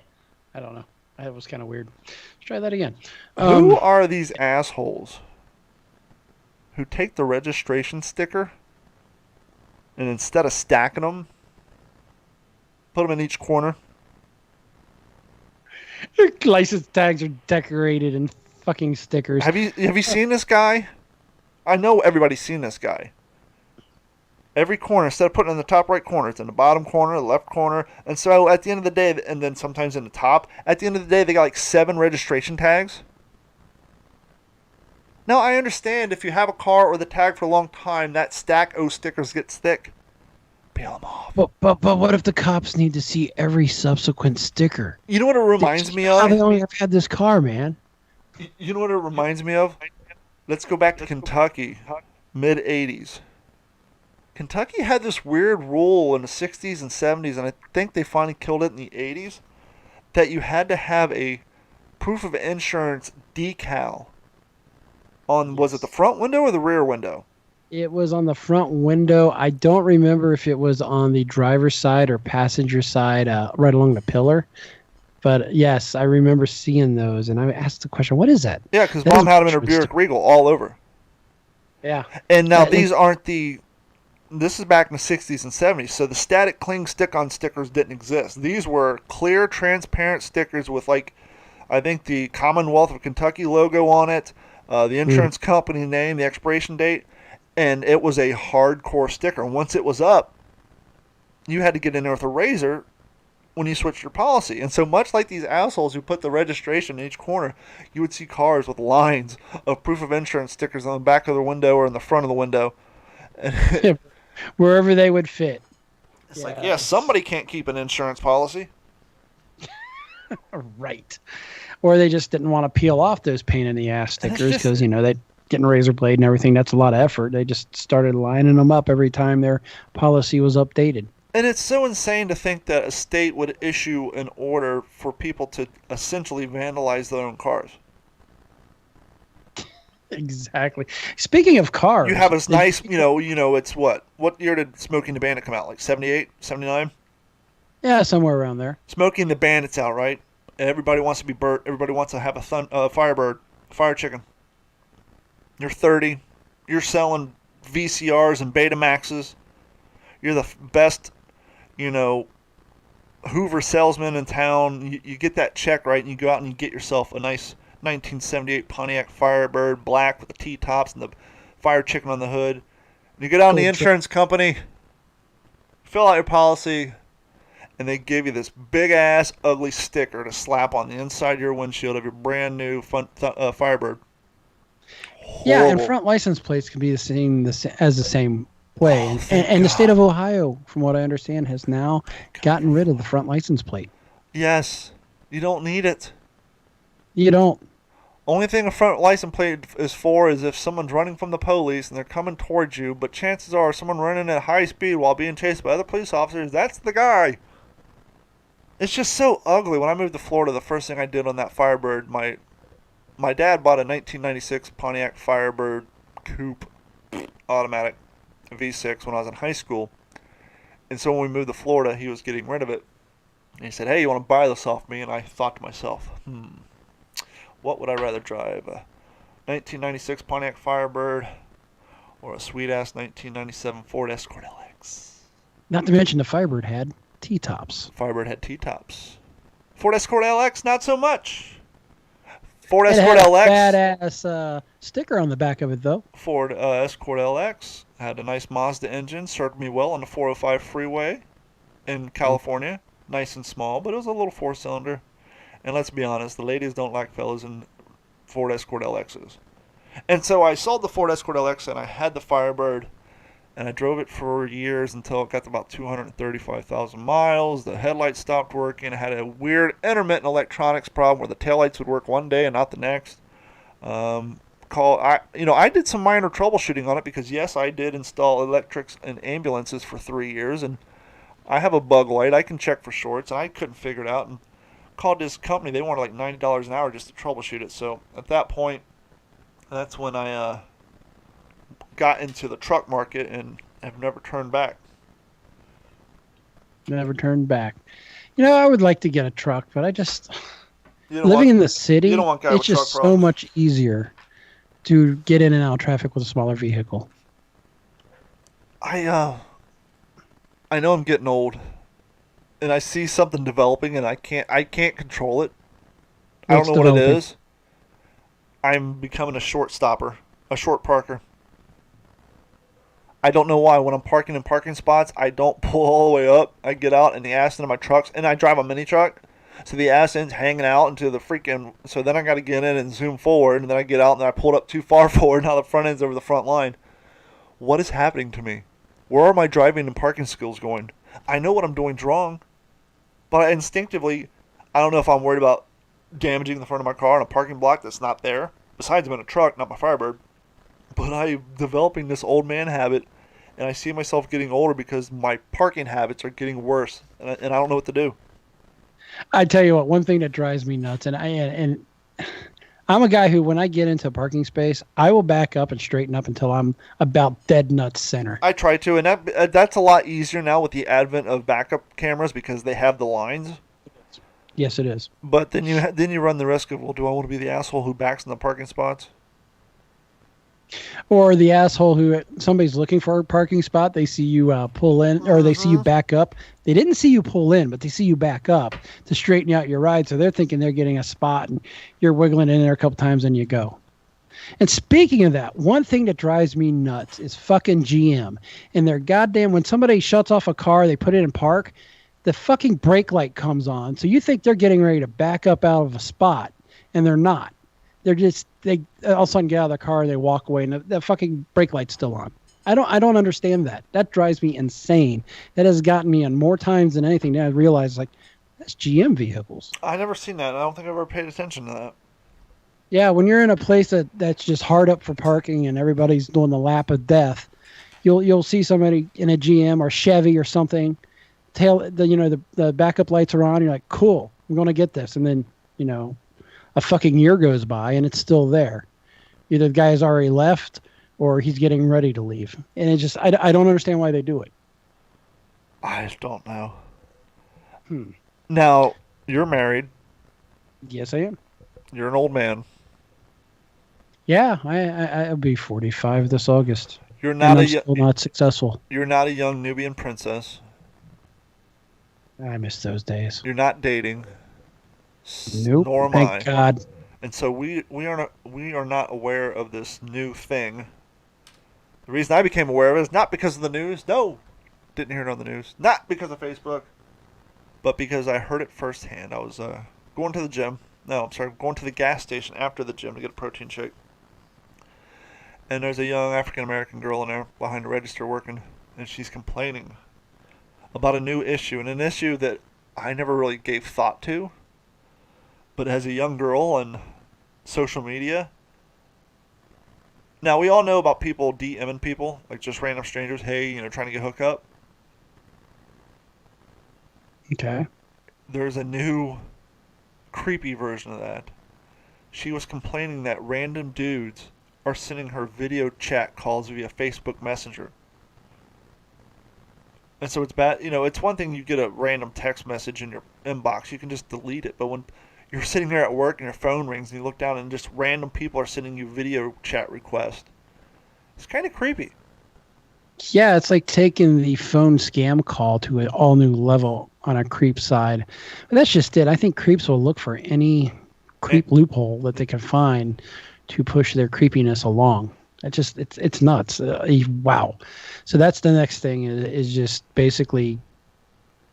I don't know. That was kind of weird. Let's try that again. Who are these assholes who take the registration sticker and instead of stacking them, put them in each corner? License tags are decorated in fucking stickers. Have you seen this guy? I know everybody's seen this guy. Every corner, instead of putting it in the top right corner, it's in the bottom corner, the left corner. And so at the end of the day, and then sometimes in the top, at the end of the day, they got like 7 registration tags. Now, I understand if you have a car or the tag for a long time, that stack of stickers gets thick. Peel them off. But what if the cops need to see every subsequent sticker? You know what it reminds me of? They only have had this car, man. You know what it reminds me of? Let's go back to Kentucky, mid-'80s. Kentucky had this weird rule in the 60s and 70s, and I think they finally killed it in the 80s, that you had to have a proof of insurance decal on, was it the front window or the rear window? It was on the front window. I don't remember if it was on the driver's side or passenger side, right along the pillar. But yes, I remember seeing those, and I asked the question, what is that? Yeah, because Mom had them in her Buick Regal all over. Yeah. And now these aren't the... This is back in the 60s and 70s, so the static cling stick-on stickers didn't exist. These were clear, transparent stickers with, like, I think the Commonwealth of Kentucky logo on it, the insurance company name, the expiration date, and it was a hardcore sticker. And once it was up, you had to get in there with a razor when you switched your policy. And so much like these assholes who put the registration in each corner, you would see cars with lines of proof of insurance stickers on the back of the window or in the front of the window. Wherever they would fit. It's like, yeah, somebody can't keep an insurance policy. Right. Or they just didn't want to peel off those pain in the ass stickers because, you know, they'd get a razor blade and everything. That's a lot of effort. They just started lining them up every time their policy was updated. And it's so insane to think that a state would issue an order for people to essentially vandalize their own cars. Exactly. Speaking of cars, you have a nice, you know, it's what year did Smoking the Bandit come out? Like 78, 79? Yeah, somewhere around there. Smoking the Bandit's out, right? And everybody wants to be Bert. Everybody wants to have a Firebird, fire chicken. You're 30. You're selling VCRs and Betamaxes. You're the best, you know, Hoover salesman in town. You get that check, right? And you go out and you get yourself a nice 1978 Pontiac Firebird, black with the T-tops and the fire chicken on the hood. And you go down to the insurance company, fill out your policy, and they give you this big-ass, ugly sticker to slap on the inside of your windshield of your brand-new Firebird. Horrible. Yeah, and front license plates can be the same as the same way. And the state of Ohio, from what I understand, has now gotten rid of the front license plate. Yes. You don't need it. You don't. Only thing a front license plate is for is if someone's running from the police and they're coming towards you, but chances are someone running at high speed while being chased by other police officers, that's the guy. It's just so ugly. When I moved to Florida, the first thing I did on that Firebird, my dad bought a 1996 Pontiac Firebird Coupe automatic V6 when I was in high school. And so when we moved to Florida, he was getting rid of it. And he said, "Hey, you want to buy this off me?" And I thought to myself, what would I rather drive? A 1996 Pontiac Firebird or a sweet-ass 1997 Ford Escort LX? Not to mention the Firebird had T-tops. Firebird had T-tops. Ford Escort LX, not so much. Ford Escort it had LX. A badass sticker on the back of it, though. Ford Escort LX had a nice Mazda engine, served me well on the 405 freeway in California. Nice and small, but it was a little four-cylinder. And let's be honest, the ladies don't like fellas in Ford Escort LXs. And so I sold the Ford Escort LX and I had the Firebird. And I drove it for years until it got to about 235,000 miles. The headlights stopped working. I had a weird intermittent electronics problem where the taillights would work one day and not the next. I did some minor troubleshooting on it because, yes, I did install electrics in ambulances for 3 years. And I have a bug light. I can check for shorts. And I couldn't figure it out. And called this company. They wanted like $90 an hour just to troubleshoot it. So at that point, that's when I got into the truck market and have never turned back. Never turned back. I would like to get a truck, but I just living in the city, it's just so much easier to get in and out of traffic with a smaller vehicle. I know I'm getting old, and I see something developing, and I can't control it. I don't know what it is. I'm becoming a short stopper, a short parker. I don't know why. When I'm parking in parking spots, I don't pull all the way up. I get out, and the ass end of my trucks, and I drive a mini truck, so the ass end's hanging out into the freaking. So then I got to get in and zoom forward, and then I get out, and then I pulled up too far forward. Now the front end's over the front line. What is happening to me? Where are my driving and parking skills going? I know what I'm doing wrong, but instinctively, I don't know if I'm worried about damaging the front of my car in a parking block that's not there. Besides, I'm in a truck, not my Firebird. But I'm developing this old man habit, and I see myself getting older because my parking habits are getting worse, and I don't know what to do. I tell you what, one thing that drives me nuts, and I'm a guy who, when I get into a parking space, I will back up and straighten up until I'm about dead nuts center. I try to, and that's a lot easier now with the advent of backup cameras because they have the lines. Yes, it is. But then you run the risk of, well, do I want to be the asshole who backs in the parking spots? Or the asshole who somebody's looking for a parking spot, they see you pull in, or they see you back up. They didn't see you pull in, but they see you back up to straighten out your ride. So they're thinking they're getting a spot, and you're wiggling in there a couple times, and you go. And speaking of that, one thing that drives me nuts is fucking GM. And their goddamn, when somebody shuts off a car, they put it in park, the fucking brake light comes on. So you think they're getting ready to back up out of a spot, and they're not. They all of a sudden get out of the car, they walk away, and the fucking brake light's still on. I don't understand that. That drives me insane. That has gotten me on more times than anything. Now I realize, like, that's GM vehicles. I never seen that. I don't think I've ever paid attention to that. Yeah, when you're in a place that's just hard up for parking and everybody's doing the lap of death, you'll see somebody in a GM or Chevy or something. The backup lights are on. You're like, cool, I'm going to get this, and then a fucking year goes by and it's still there. Either the guy has already left or he's getting ready to leave. And it just, I don't understand why they do it. I just don't know. Now, you're married. Yes, I am. You're an old man. Yeah, I'll be 45 this August. You're not still not successful. You're not a young Nubian princess. I miss those days. You're not dating. Nope. Nor am Thank I. God. And so we are not aware of this new thing. The reason I became aware of it is not because of the news. No, didn't hear it on the news. Not because of Facebook, but because I heard it firsthand. I was going to the gym. No, I'm sorry, going to the gas station after the gym to get a protein shake. And there's a young African-American girl in there behind the register working, and she's complaining about a new issue, and an issue that I never really gave thought to. But as a young girl, and social media. Now, we all know about people DMing people, like just random strangers, hey, trying to get hooked up. Okay. There's a new creepy version of that. She was complaining that random dudes are sending her video chat calls via Facebook Messenger. And so it's bad. It's one thing you get a random text message in your inbox. You can just delete it. But when you're sitting there at work and your phone rings and you look down and just random people are sending you video chat requests, it's kind of creepy. Yeah, it's like taking the phone scam call to an all new level on a creep side. But that's just it. I think creeps will look for any creep loophole that they can find to push their creepiness along. It's nuts. Wow. So that's the next thing is just basically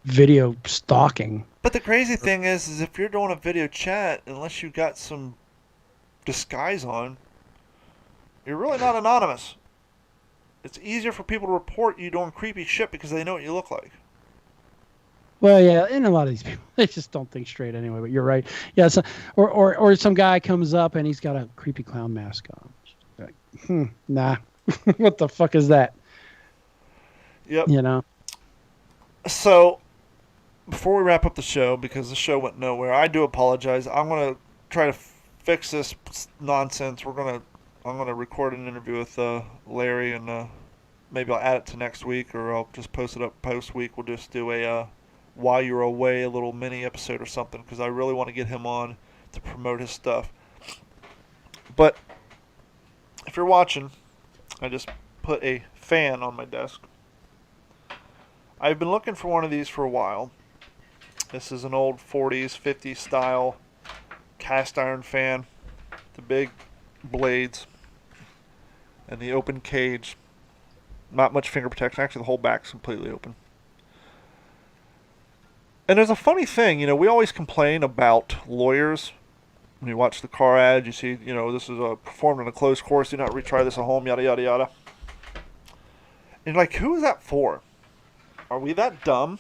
video stalking. But the crazy thing is if you're doing a video chat, unless you got some disguise on, you're really not anonymous. It's easier for people to report you doing creepy shit because they know what you look like. Well, yeah, and a lot of these people, they just don't think straight anyway, but you're right. Yeah, so, or some guy comes up and he's got a creepy clown mask on. Like, nah. What the fuck is that? Yep. So, before we wrap up the show, because the show went nowhere, I do apologize. I'm going to try to fix this nonsense. I'm going to record an interview with Larry, and maybe I'll add it to next week, or I'll just post it up post-week. We'll just do a while you're away, a little mini episode or something, because I really want to get him on to promote his stuff. But if you're watching, I just put a fan on my desk. I've been looking for one of these for a while. This is an old 40s, 50s style cast iron fan. The big blades and the open cage. Not much finger protection. Actually, the whole back's completely open. And there's a funny thing, we always complain about lawyers. When you watch the car ad, you see, this is performed in a closed course, do not retry this at home, yada, yada, yada. And you're like, who is that for? Are we that dumb?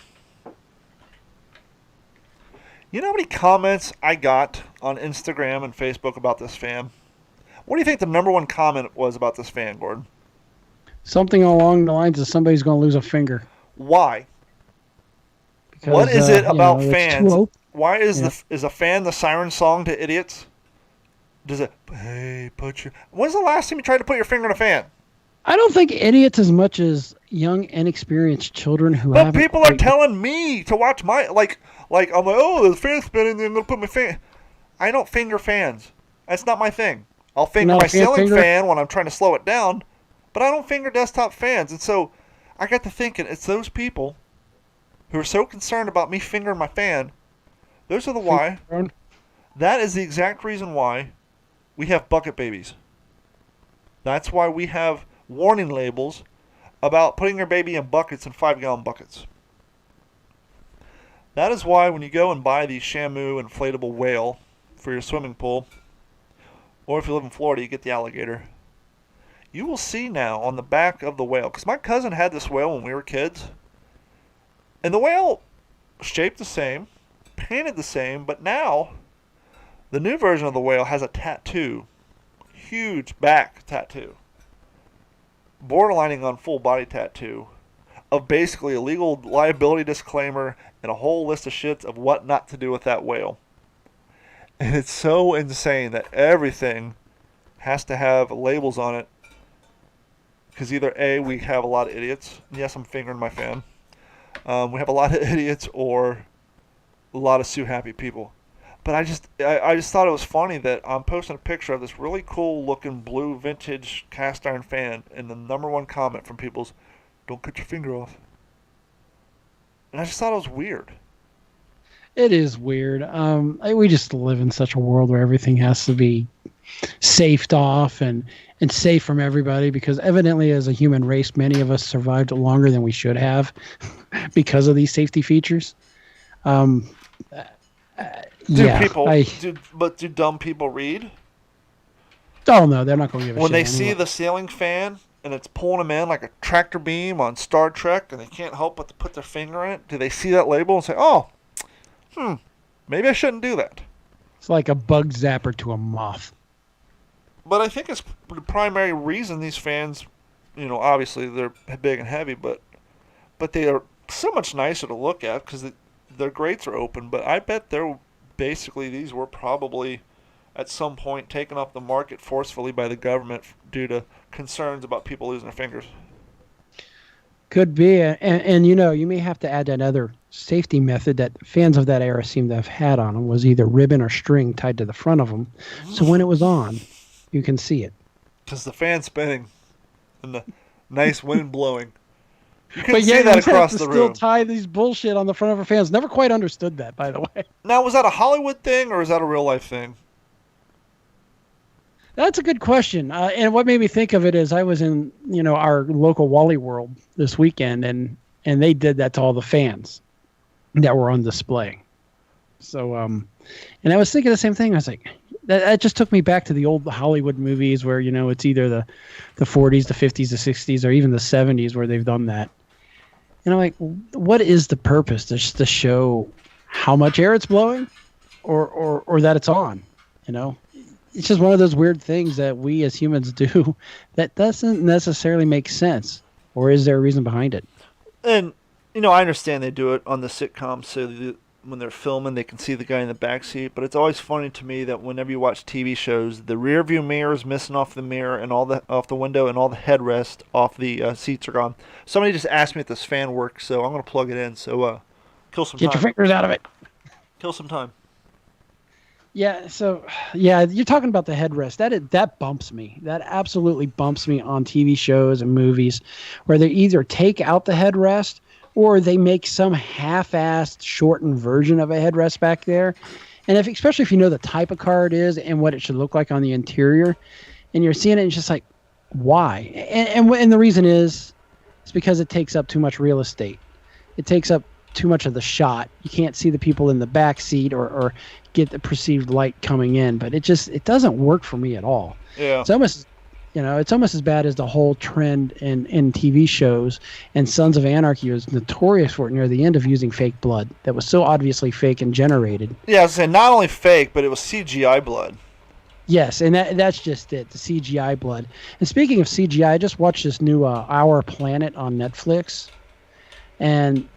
You know how many comments I got on Instagram and Facebook about this fan? What do you think the number one comment was about this fan, Gordon? Something along the lines of somebody's going to lose a finger. Why? Because, what is it about fans? Why is is a fan the siren song to idiots? Does it? Hey, when's the last time you tried to put your finger in a fan? I don't think idiots as much as young, inexperienced children who have. But people are telling me to watch my like. I'm like, oh, the fan's spinning. I'm gonna put my fan. I don't finger fans. That's not my thing. I'll finger my ceiling fan when I'm trying to slow it down, but I don't finger desktop fans. And so, I got to thinking, it's those people who are so concerned about me fingering my fan. Those are the why. That is the exact reason why we have bucket babies. That's why we have warning labels about putting your baby in buckets and 5-gallon buckets. That is why when you go and buy the Shamu inflatable whale for your swimming pool, or if you live in Florida, you get the alligator, you will see now on the back of the whale, because my cousin had this whale when we were kids, and the whale shaped the same, painted the same, but now the new version of the whale has a tattoo, huge back tattoo, borderlining on full body tattoo, of basically a legal liability disclaimer and a whole list of shits of what not to do with that whale. And it's so insane that everything has to have labels on it, because either A, we have a lot of idiots, and yes, I'm fingering my fan, we have a lot of idiots, or a lot of Sue Happy people. But I just thought it was funny that I'm posting a picture of this really cool looking blue vintage cast iron fan, and the number one comment from people's, don't cut your finger off. And I just thought it was weird. It is weird. We just live in such a world where everything has to be safed off and safe from everybody, because evidently as a human race, many of us survived longer than we should have because of these safety features. Do dumb people read? Oh no, they're not going to give a shit. When they see the ceiling fan and it's pulling them in like a tractor beam on Star Trek, and they can't help but to put their finger in it, do they see that label and say, oh, maybe I shouldn't do that? It's like a bug zapper to a moth. But I think it's the primary reason these fans, obviously they're big and heavy, but they are so much nicer to look at because their grates are open. But I bet these were probably at some point taken off the market forcefully by the government due to concerns about people losing their fingers. Could be, and you may have to add another safety method that fans of that era seem to have had on them was either ribbon or string tied to the front of them, so when it was on, you can see it. Because the fan spinning and the nice wind blowing, you can But see yeah, that you across have to the still room. tie these bullshit on the front of our fans. Never quite understood that, by the way. Now, was that a Hollywood thing or is that a real life thing? That's a good question. And what made me think of it is I was in, our local Wally World this weekend, and they did that to all the fans that were on display. So, and I was thinking the same thing. I was like, that just took me back to the old Hollywood movies where, it's either the 40s, the 50s, the 60s, or even the 70s where they've done that. And I'm like, what is the purpose? Just to show how much air it's blowing or that it's on, It's just one of those weird things that we as humans do that doesn't necessarily make sense. Or is there a reason behind it? And, I understand they do it on the sitcom so when they're filming they can see the guy in the back seat. But it's always funny to me that whenever you watch TV shows, the rear view mirror is missing off the mirror and off the window and all the headrest off the seats are gone. Somebody just asked me if this fan works, so I'm going to plug it in. So kill some time. Get your fingers out of it. Kill some time. Yeah, so you're talking about the headrest. That bumps me. That absolutely bumps me on TV shows and movies where they either take out the headrest or they make some half-assed shortened version of a headrest back there. And especially if you know the type of car it is and what it should look like on the interior, and you're seeing it, and it's just like, why? And the reason is it's because it takes up too much real estate. It takes up too much of the shot. You can't see the people in the back seat or get the perceived light coming in, but it doesn't work for me at all. Yeah. It's almost as bad as the whole trend in TV shows, and Sons of Anarchy was notorious for it near the end of using fake blood that was so obviously fake and generated. Yeah, I was saying not only fake, but it was CGI blood. Yes, and that's just it, the CGI blood. And speaking of CGI, I just watched this new Our Planet on Netflix, and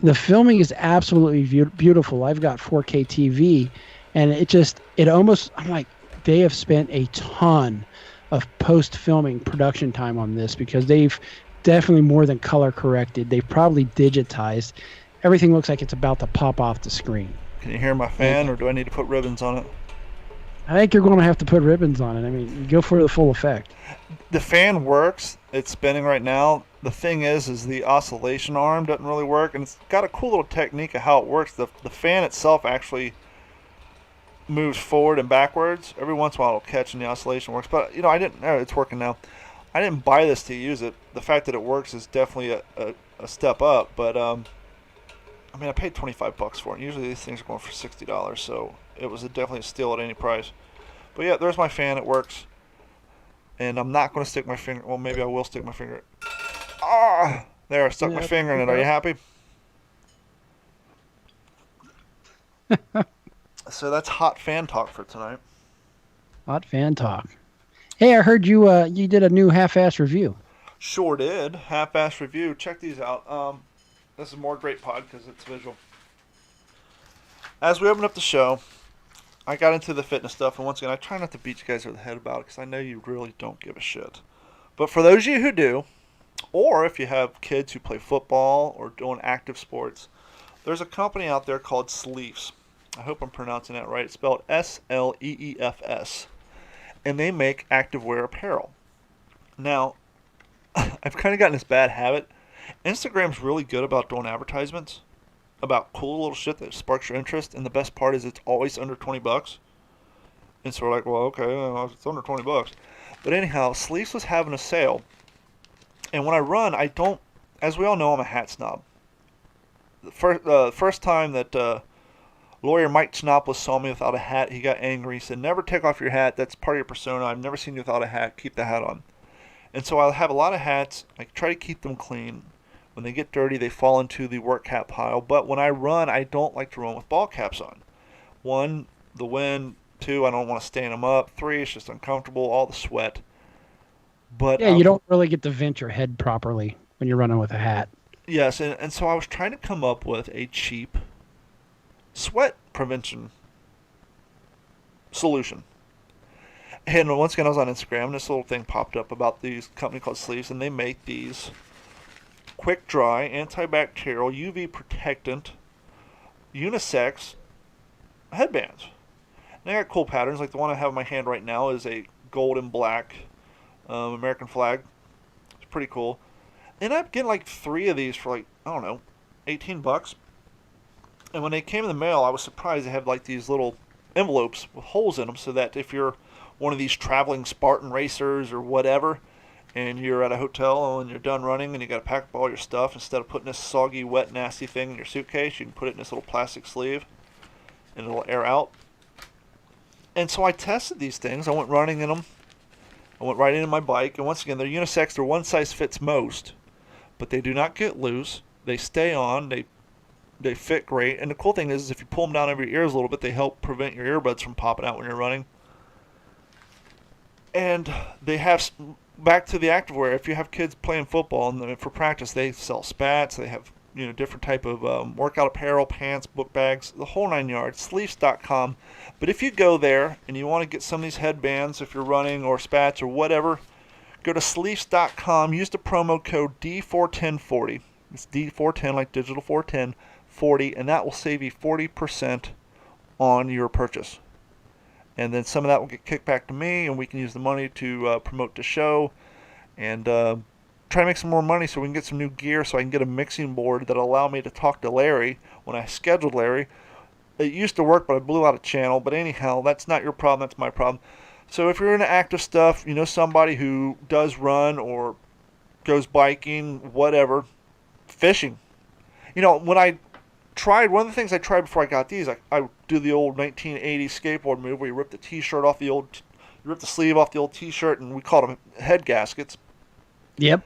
the filming is absolutely beautiful. I've got 4K TV, and I'm like, they have spent a ton of post-filming production time on this because they've definitely more than color corrected. They've probably digitized. Everything looks like it's about to pop off the screen. Can you hear my fan, or do I need to put ribbons on it? I think you're going to have to put ribbons on it. I mean, go for the full effect. The fan works. It's spinning right now. The thing is the oscillation arm doesn't really work, and it's got a cool little technique of how it works. The fan itself actually moves forward and backwards. Every once in a while it'll catch and the oscillation works. But, I didn't know it's working now. I didn't buy this to use it. The fact that it works is definitely a step up. But, I paid $25 for it. Usually these things are going for $60, so it was definitely a steal at any price. But, yeah, there's my fan. It works. And I'm not going to stick my finger. Well, maybe I will stick my finger. Ah! There, I stuck my finger in it. Are you happy? So that's hot fan talk for tonight. Hot fan talk. Hey, I heard you did a new half-ass review. Sure did. Half-ass review. Check these out. This is more great pod because it's visual. As we open up the show, I got into the fitness stuff, and once again, I try not to beat you guys over the head about it because I know you really don't give a shit. But for those of you who do, or if you have kids who play football or doing active sports, there's a company out there called Sleeves. I hope I'm pronouncing that right. It's spelled Sleefs. And they make activewear apparel. Now, I've kind of gotten this bad habit. Instagram's really good about doing advertisements about cool little shit that sparks your interest, and the best part is it's always under $20. And so we're like, well, okay, it's under $20. But anyhow, Sleeves was having a sale. And when I run, as we all know, I'm a hat snob. The first time that lawyer Mike Chinopoulos saw me without a hat, he got angry. He said, never take off your hat. That's part of your persona. I've never seen you without a hat. Keep the hat on. And so I'll have a lot of hats. I try to keep them clean. When they get dirty, they fall into the work cap pile. But when I run, I don't like to run with ball caps on. One, the wind 2, I don't want to stand them up. 3, it's just uncomfortable, all the sweat. But Yeah, you don't really get to vent your head properly when you're running with a hat. yes, and so I was trying to come up with a cheap sweat prevention solution. And once again, I was on Instagram, and this little thing popped up about these company called Sleeves, and they make these quick dry, antibacterial, UV protectant, unisex headbands. And they got cool patterns, like the one I have in my hand right now is a gold and black American flag. It's pretty cool. And I'm getting like 3 of these for like, I don't know, $18. And when they came in the mail, I was surprised they have like these little envelopes with holes in them, so that if you're one of these traveling Spartan racers or whatever, and you're at a hotel and you're done running and you got to pack up all your stuff, instead of putting this soggy, wet, nasty thing in your suitcase, you can put it in this little plastic sleeve and it'll air out. And so I tested these things. I went running in them. I went right into my bike, and once again, they're unisex. They're one size fits most, but they do not get loose. They stay on. They fit great. And the cool thing is if you pull them down over your ears a little bit, they help prevent your earbuds from popping out when you're running. And they have, back to the activewear, if you have kids playing football and for practice, they sell spats. They have different type of workout apparel, pants, book bags, the whole 9 yards. Sleeves.com. But if you go there and you want to get some of these headbands, if you're running or spats or whatever, go to Sleeves.com. Use the promo code D41040. It's D410 like digital 410 40, and that will save you 40% on your purchase. And then some of that will get kicked back to me, and we can use the money to promote the show and try to make some more money so we can get some new gear, so I can get a mixing board that'll allow me to talk to Larry when I scheduled Larry. It used to work, but I blew out a channel. But anyhow, that's not your problem. That's my problem. So if you're into active stuff, somebody who does run or goes biking, whatever, fishing. When I tried, one of the things I tried before I got these, I do the old 1980s skateboard move where you rip the t-shirt off you rip the sleeve off the old t-shirt, and we called them head gaskets. Yep.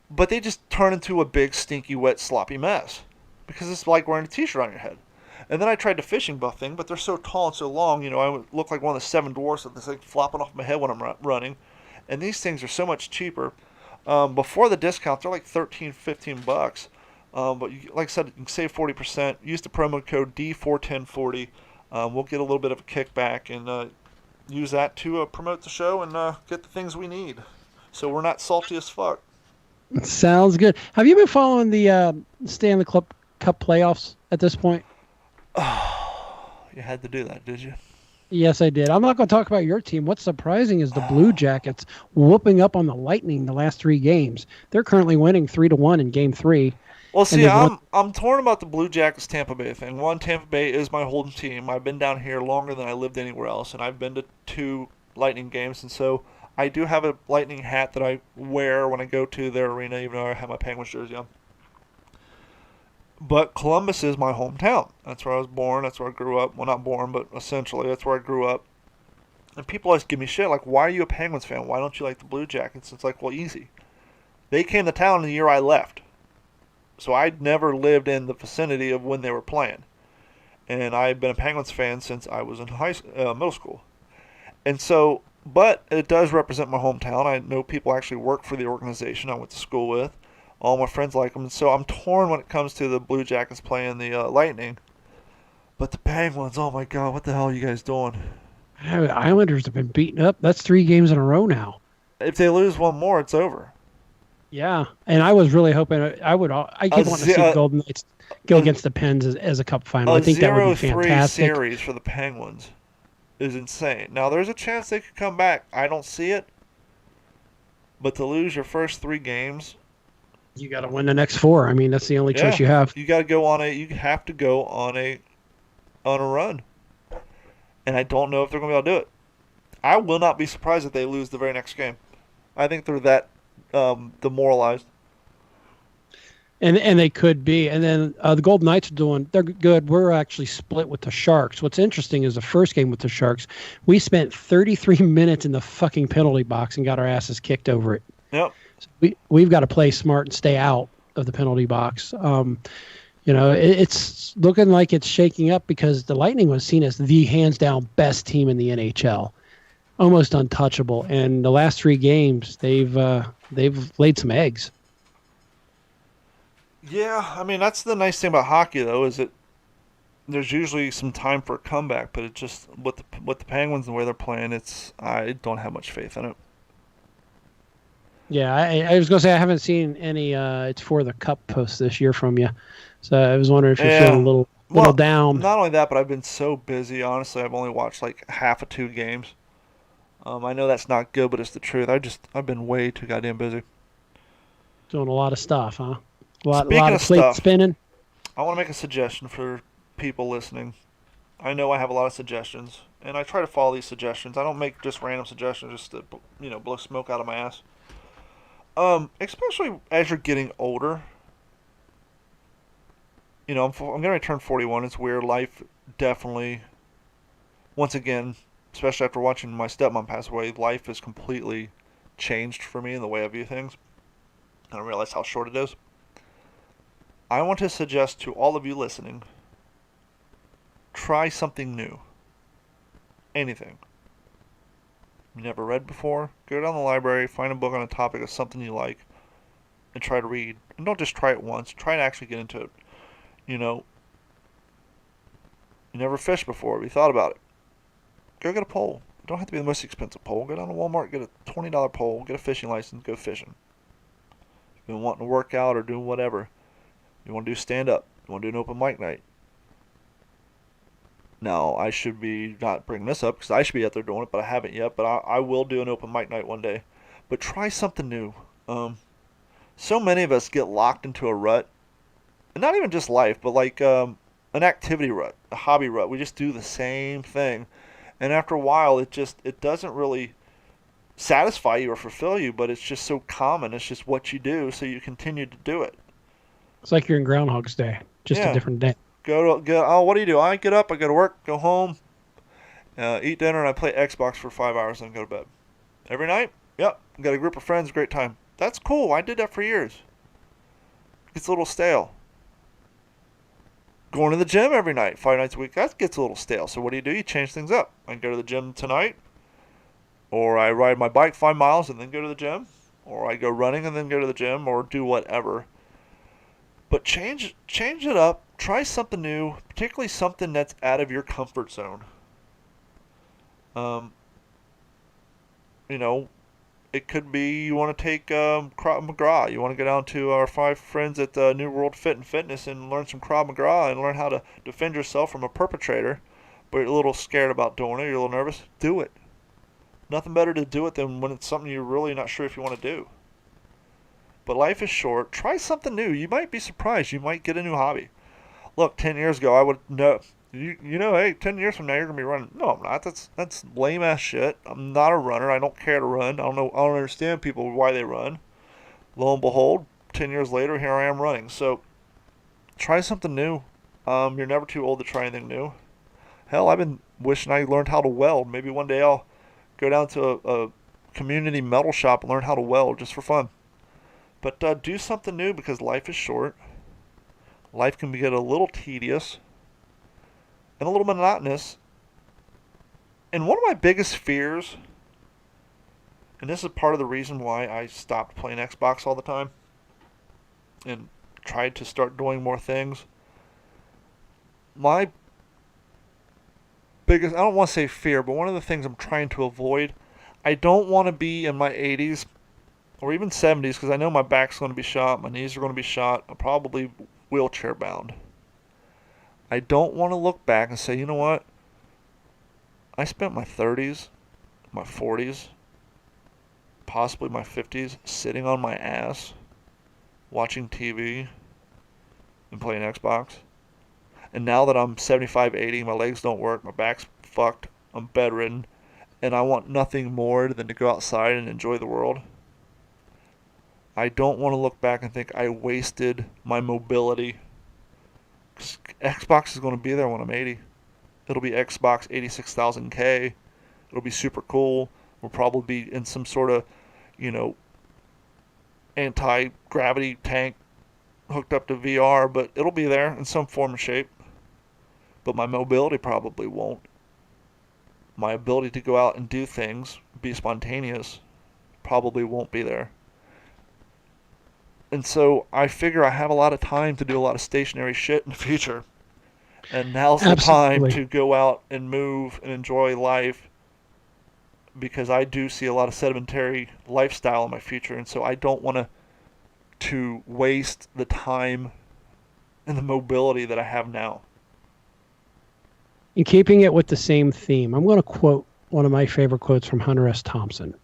But they just turn into a big, stinky, wet, sloppy mess because it's like wearing a t-shirt on your head. And then I tried the fishing buff thing, but they're so tall and so long, I would look like one of the 7 dwarfs with this thing flopping off my head when I'm running. And these things are so much cheaper. Before the discount, they're like $13-15. But like I said, you can save 40%. Use the promo code D41040. We'll get a little bit of a kickback and use that to promote the show and get the things we need. So we're not salty as fuck. Sounds good. Have you been following the Stanley Cup playoffs at this point? You had to do that, did you? Yes, I did. I'm not going to talk about your team. What's surprising is the Blue Jackets whooping up on the Lightning the last 3 games. They're currently winning 3-1 in Game 3. Well, see, I'm torn about the Blue Jackets Tampa Bay thing. One, Tampa Bay is my home team. I've been down here longer than I lived anywhere else, and I've been to 2 Lightning games, and so I do have a Lightning hat that I wear when I go to their arena, even though I have my Penguins jersey on. But Columbus is my hometown. That's where I was born. That's where I grew up. Well, not born, but essentially that's where I grew up. And people always give me shit, like, why are you a Penguins fan? Why don't you like the Blue Jackets? It's like, well, easy. They came to town the year I left. So I'd never lived in the vicinity of when they were playing. And I've been a Penguins fan since I was in middle school. And so, but it does represent my hometown. I know people actually work for the organization I went to school with. All my friends like them. And so I'm torn when it comes to the Blue Jackets playing the Lightning. But the Penguins, oh my God, what the hell are you guys doing? Islanders have been beaten up. That's 3 games in a row now. If they lose one more, it's over. Yeah, and I was really hoping I keep wanting to see the Golden Knights go against the Pens as a cup final. I think that would be fantastic. 0-3 series for the Penguins is insane. Now, there's a chance they could come back. I don't see it. But to lose your first 3 games, you got to win the next 4. I mean, that's the only choice you have. You got to go on you have to go on a run. And I don't know if they're going to be able to do it. I will not be surprised if they lose the very next game. I think they're that demoralized. And they could be. And then the Golden Knights they're good. We're actually split with the Sharks. What's interesting is the first game with the Sharks, we spent 33 minutes in the fucking penalty box and got our asses kicked over it. Yep. So we've got to play smart and stay out of the penalty box. It's looking like it's shaking up because the Lightning was seen as the hands down best team in the NHL, almost untouchable. And the last 3 games, they've laid some eggs. Yeah, I mean that's the nice thing about hockey though is that there's usually some time for a comeback, but it just with the Penguins and the way they're playing, I don't have much faith in it. Yeah, I was gonna say I haven't seen any. It's for the Cup post this year from you, so I was wondering if you're feeling a Yeah, little well, down. not only that, but I've been so busy. Honestly, I've only watched like half of 2 games. I know that's not good, but it's the truth. I've been way too goddamn busy. Doing a lot of stuff, huh? A Speaking lot of of plates stuff, spinning. I want to make a suggestion for people listening. I know I have a lot of suggestions, and I try to follow these suggestions. I don't make just random suggestions just to blow smoke out of my ass. Especially as you're getting older. I'm gonna turn 41. It's weird. Life definitely, once again, especially after watching my stepmom pass away, life has completely changed for me in the way I view things. And I realize how short it is. I want to suggest to all of you listening, try something new. Anything. You never read before, go down the library, find a book on a topic of something you like, and try to read. And don't just try it once, try to actually get into it. You know, you never fished before, but you thought about it. Go get a pole. You don't have to be the most expensive pole. Go down to Walmart, get a $20 pole, get a fishing license, go fishing. If you've been wanting to work out or do whatever, you want to do stand up, you want to do an open mic night. Now, I should be not bringing this up because I should be out there doing it, but I haven't yet. But I will do an open mic night one day. But try something new. So many of us get locked into a rut, and not even just life, but like an activity rut, a hobby rut. We just do the same thing, and after a while, it doesn't really satisfy you or fulfill you, but it's just so common. It's just what you do, so you continue to do it. It's like you're in Groundhog's Day, just a Yeah. different day. What do you do? I get up, I go to work, go home, eat dinner, and I play Xbox for 5 hours and go to bed. Every night? Yep. Got a group of friends, great time. That's cool. I did that for years. Gets a little stale. Going to the gym every night, 5 nights a week, that gets a little stale. So what do? You change things up. I go to the gym tonight, or I ride my bike 5 miles and then go to the gym, or I go running and then go to the gym, or do whatever. But change it up. Try something new, particularly something that's out of your comfort zone. Um, you know, it could be you want to take Krav Maga. You want to go down to our 5 friends at New World Fit and Fitness and learn some Krav Maga and learn how to defend yourself from a perpetrator. But you're a little scared about doing it. You're a little nervous. Do it. Nothing better to do it than when it's something you're really not sure if you want to do. But life is short. Try something new. You might be surprised. You might get a new hobby. Look, 10 years ago, I would know. Hey, 10 years from now, you're going to be running. No, I'm not. That's lame ass shit. I'm not a runner. I don't care to run. I don't understand people why they run. Lo and behold, 10 years later, here I am running. So, try something new. You're never too old to try anything new. Hell, I've been wishing I learned how to weld. Maybe one day I'll go down to a community metal shop and learn how to weld just for fun. But do something new because life is short. Life can get a little tedious and a little monotonous. And one of my biggest fears, and this is part of the reason why I stopped playing Xbox all the time and tried to start doing more things. My biggest, I don't want to say fear, but one of the things I'm trying to avoid, I don't want to be in my 80s or even 70s because I know my back's going to be shot, my knees are going to be shot, I'm probably wheelchair bound. I don't want to look back and say, you know what? I spent my 30s, my 40s, possibly my 50s sitting on my ass, watching TV and playing Xbox. And now that I'm 75, 80, my legs don't work, my back's fucked, I'm bedridden, and I want nothing more than to go outside and enjoy the world. I don't want to look back and think I wasted my mobility. Xbox is going to be there when I'm 80. It'll be Xbox 86,000K. It'll be super cool. We'll probably be in some sort of, anti-gravity tank hooked up to VR, but it'll be there in some form or shape. But my mobility probably won't. My ability to go out and do things, be spontaneous, probably won't be there. And so I figure I have a lot of time to do a lot of stationary shit in the future. And now's the time to go out and move and enjoy life, because I do see a lot of sedentary lifestyle in my future, and so I don't want to waste the time and the mobility that I have now. In keeping it with the same theme, I'm going to quote one of my favorite quotes from Hunter S. Thompson.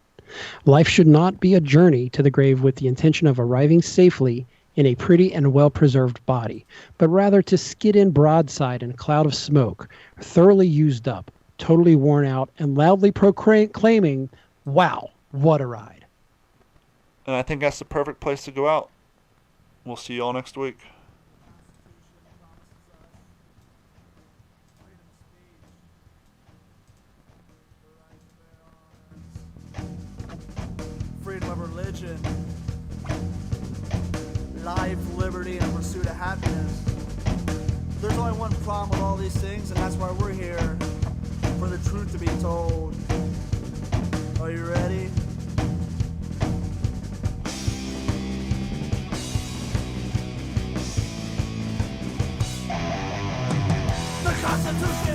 Life should not be a journey to the grave with the intention of arriving safely in a pretty and well-preserved body, but rather to skid in broadside in a cloud of smoke, thoroughly used up, totally worn out, and loudly proclaiming, "Wow, what a ride." And I think that's the perfect place to go out. We'll see you all next week. Freedom of religion, life, liberty, and a pursuit of happiness. There's only one problem with all these things, and that's why we're here, for the truth to be told. Are you ready? The Constitution!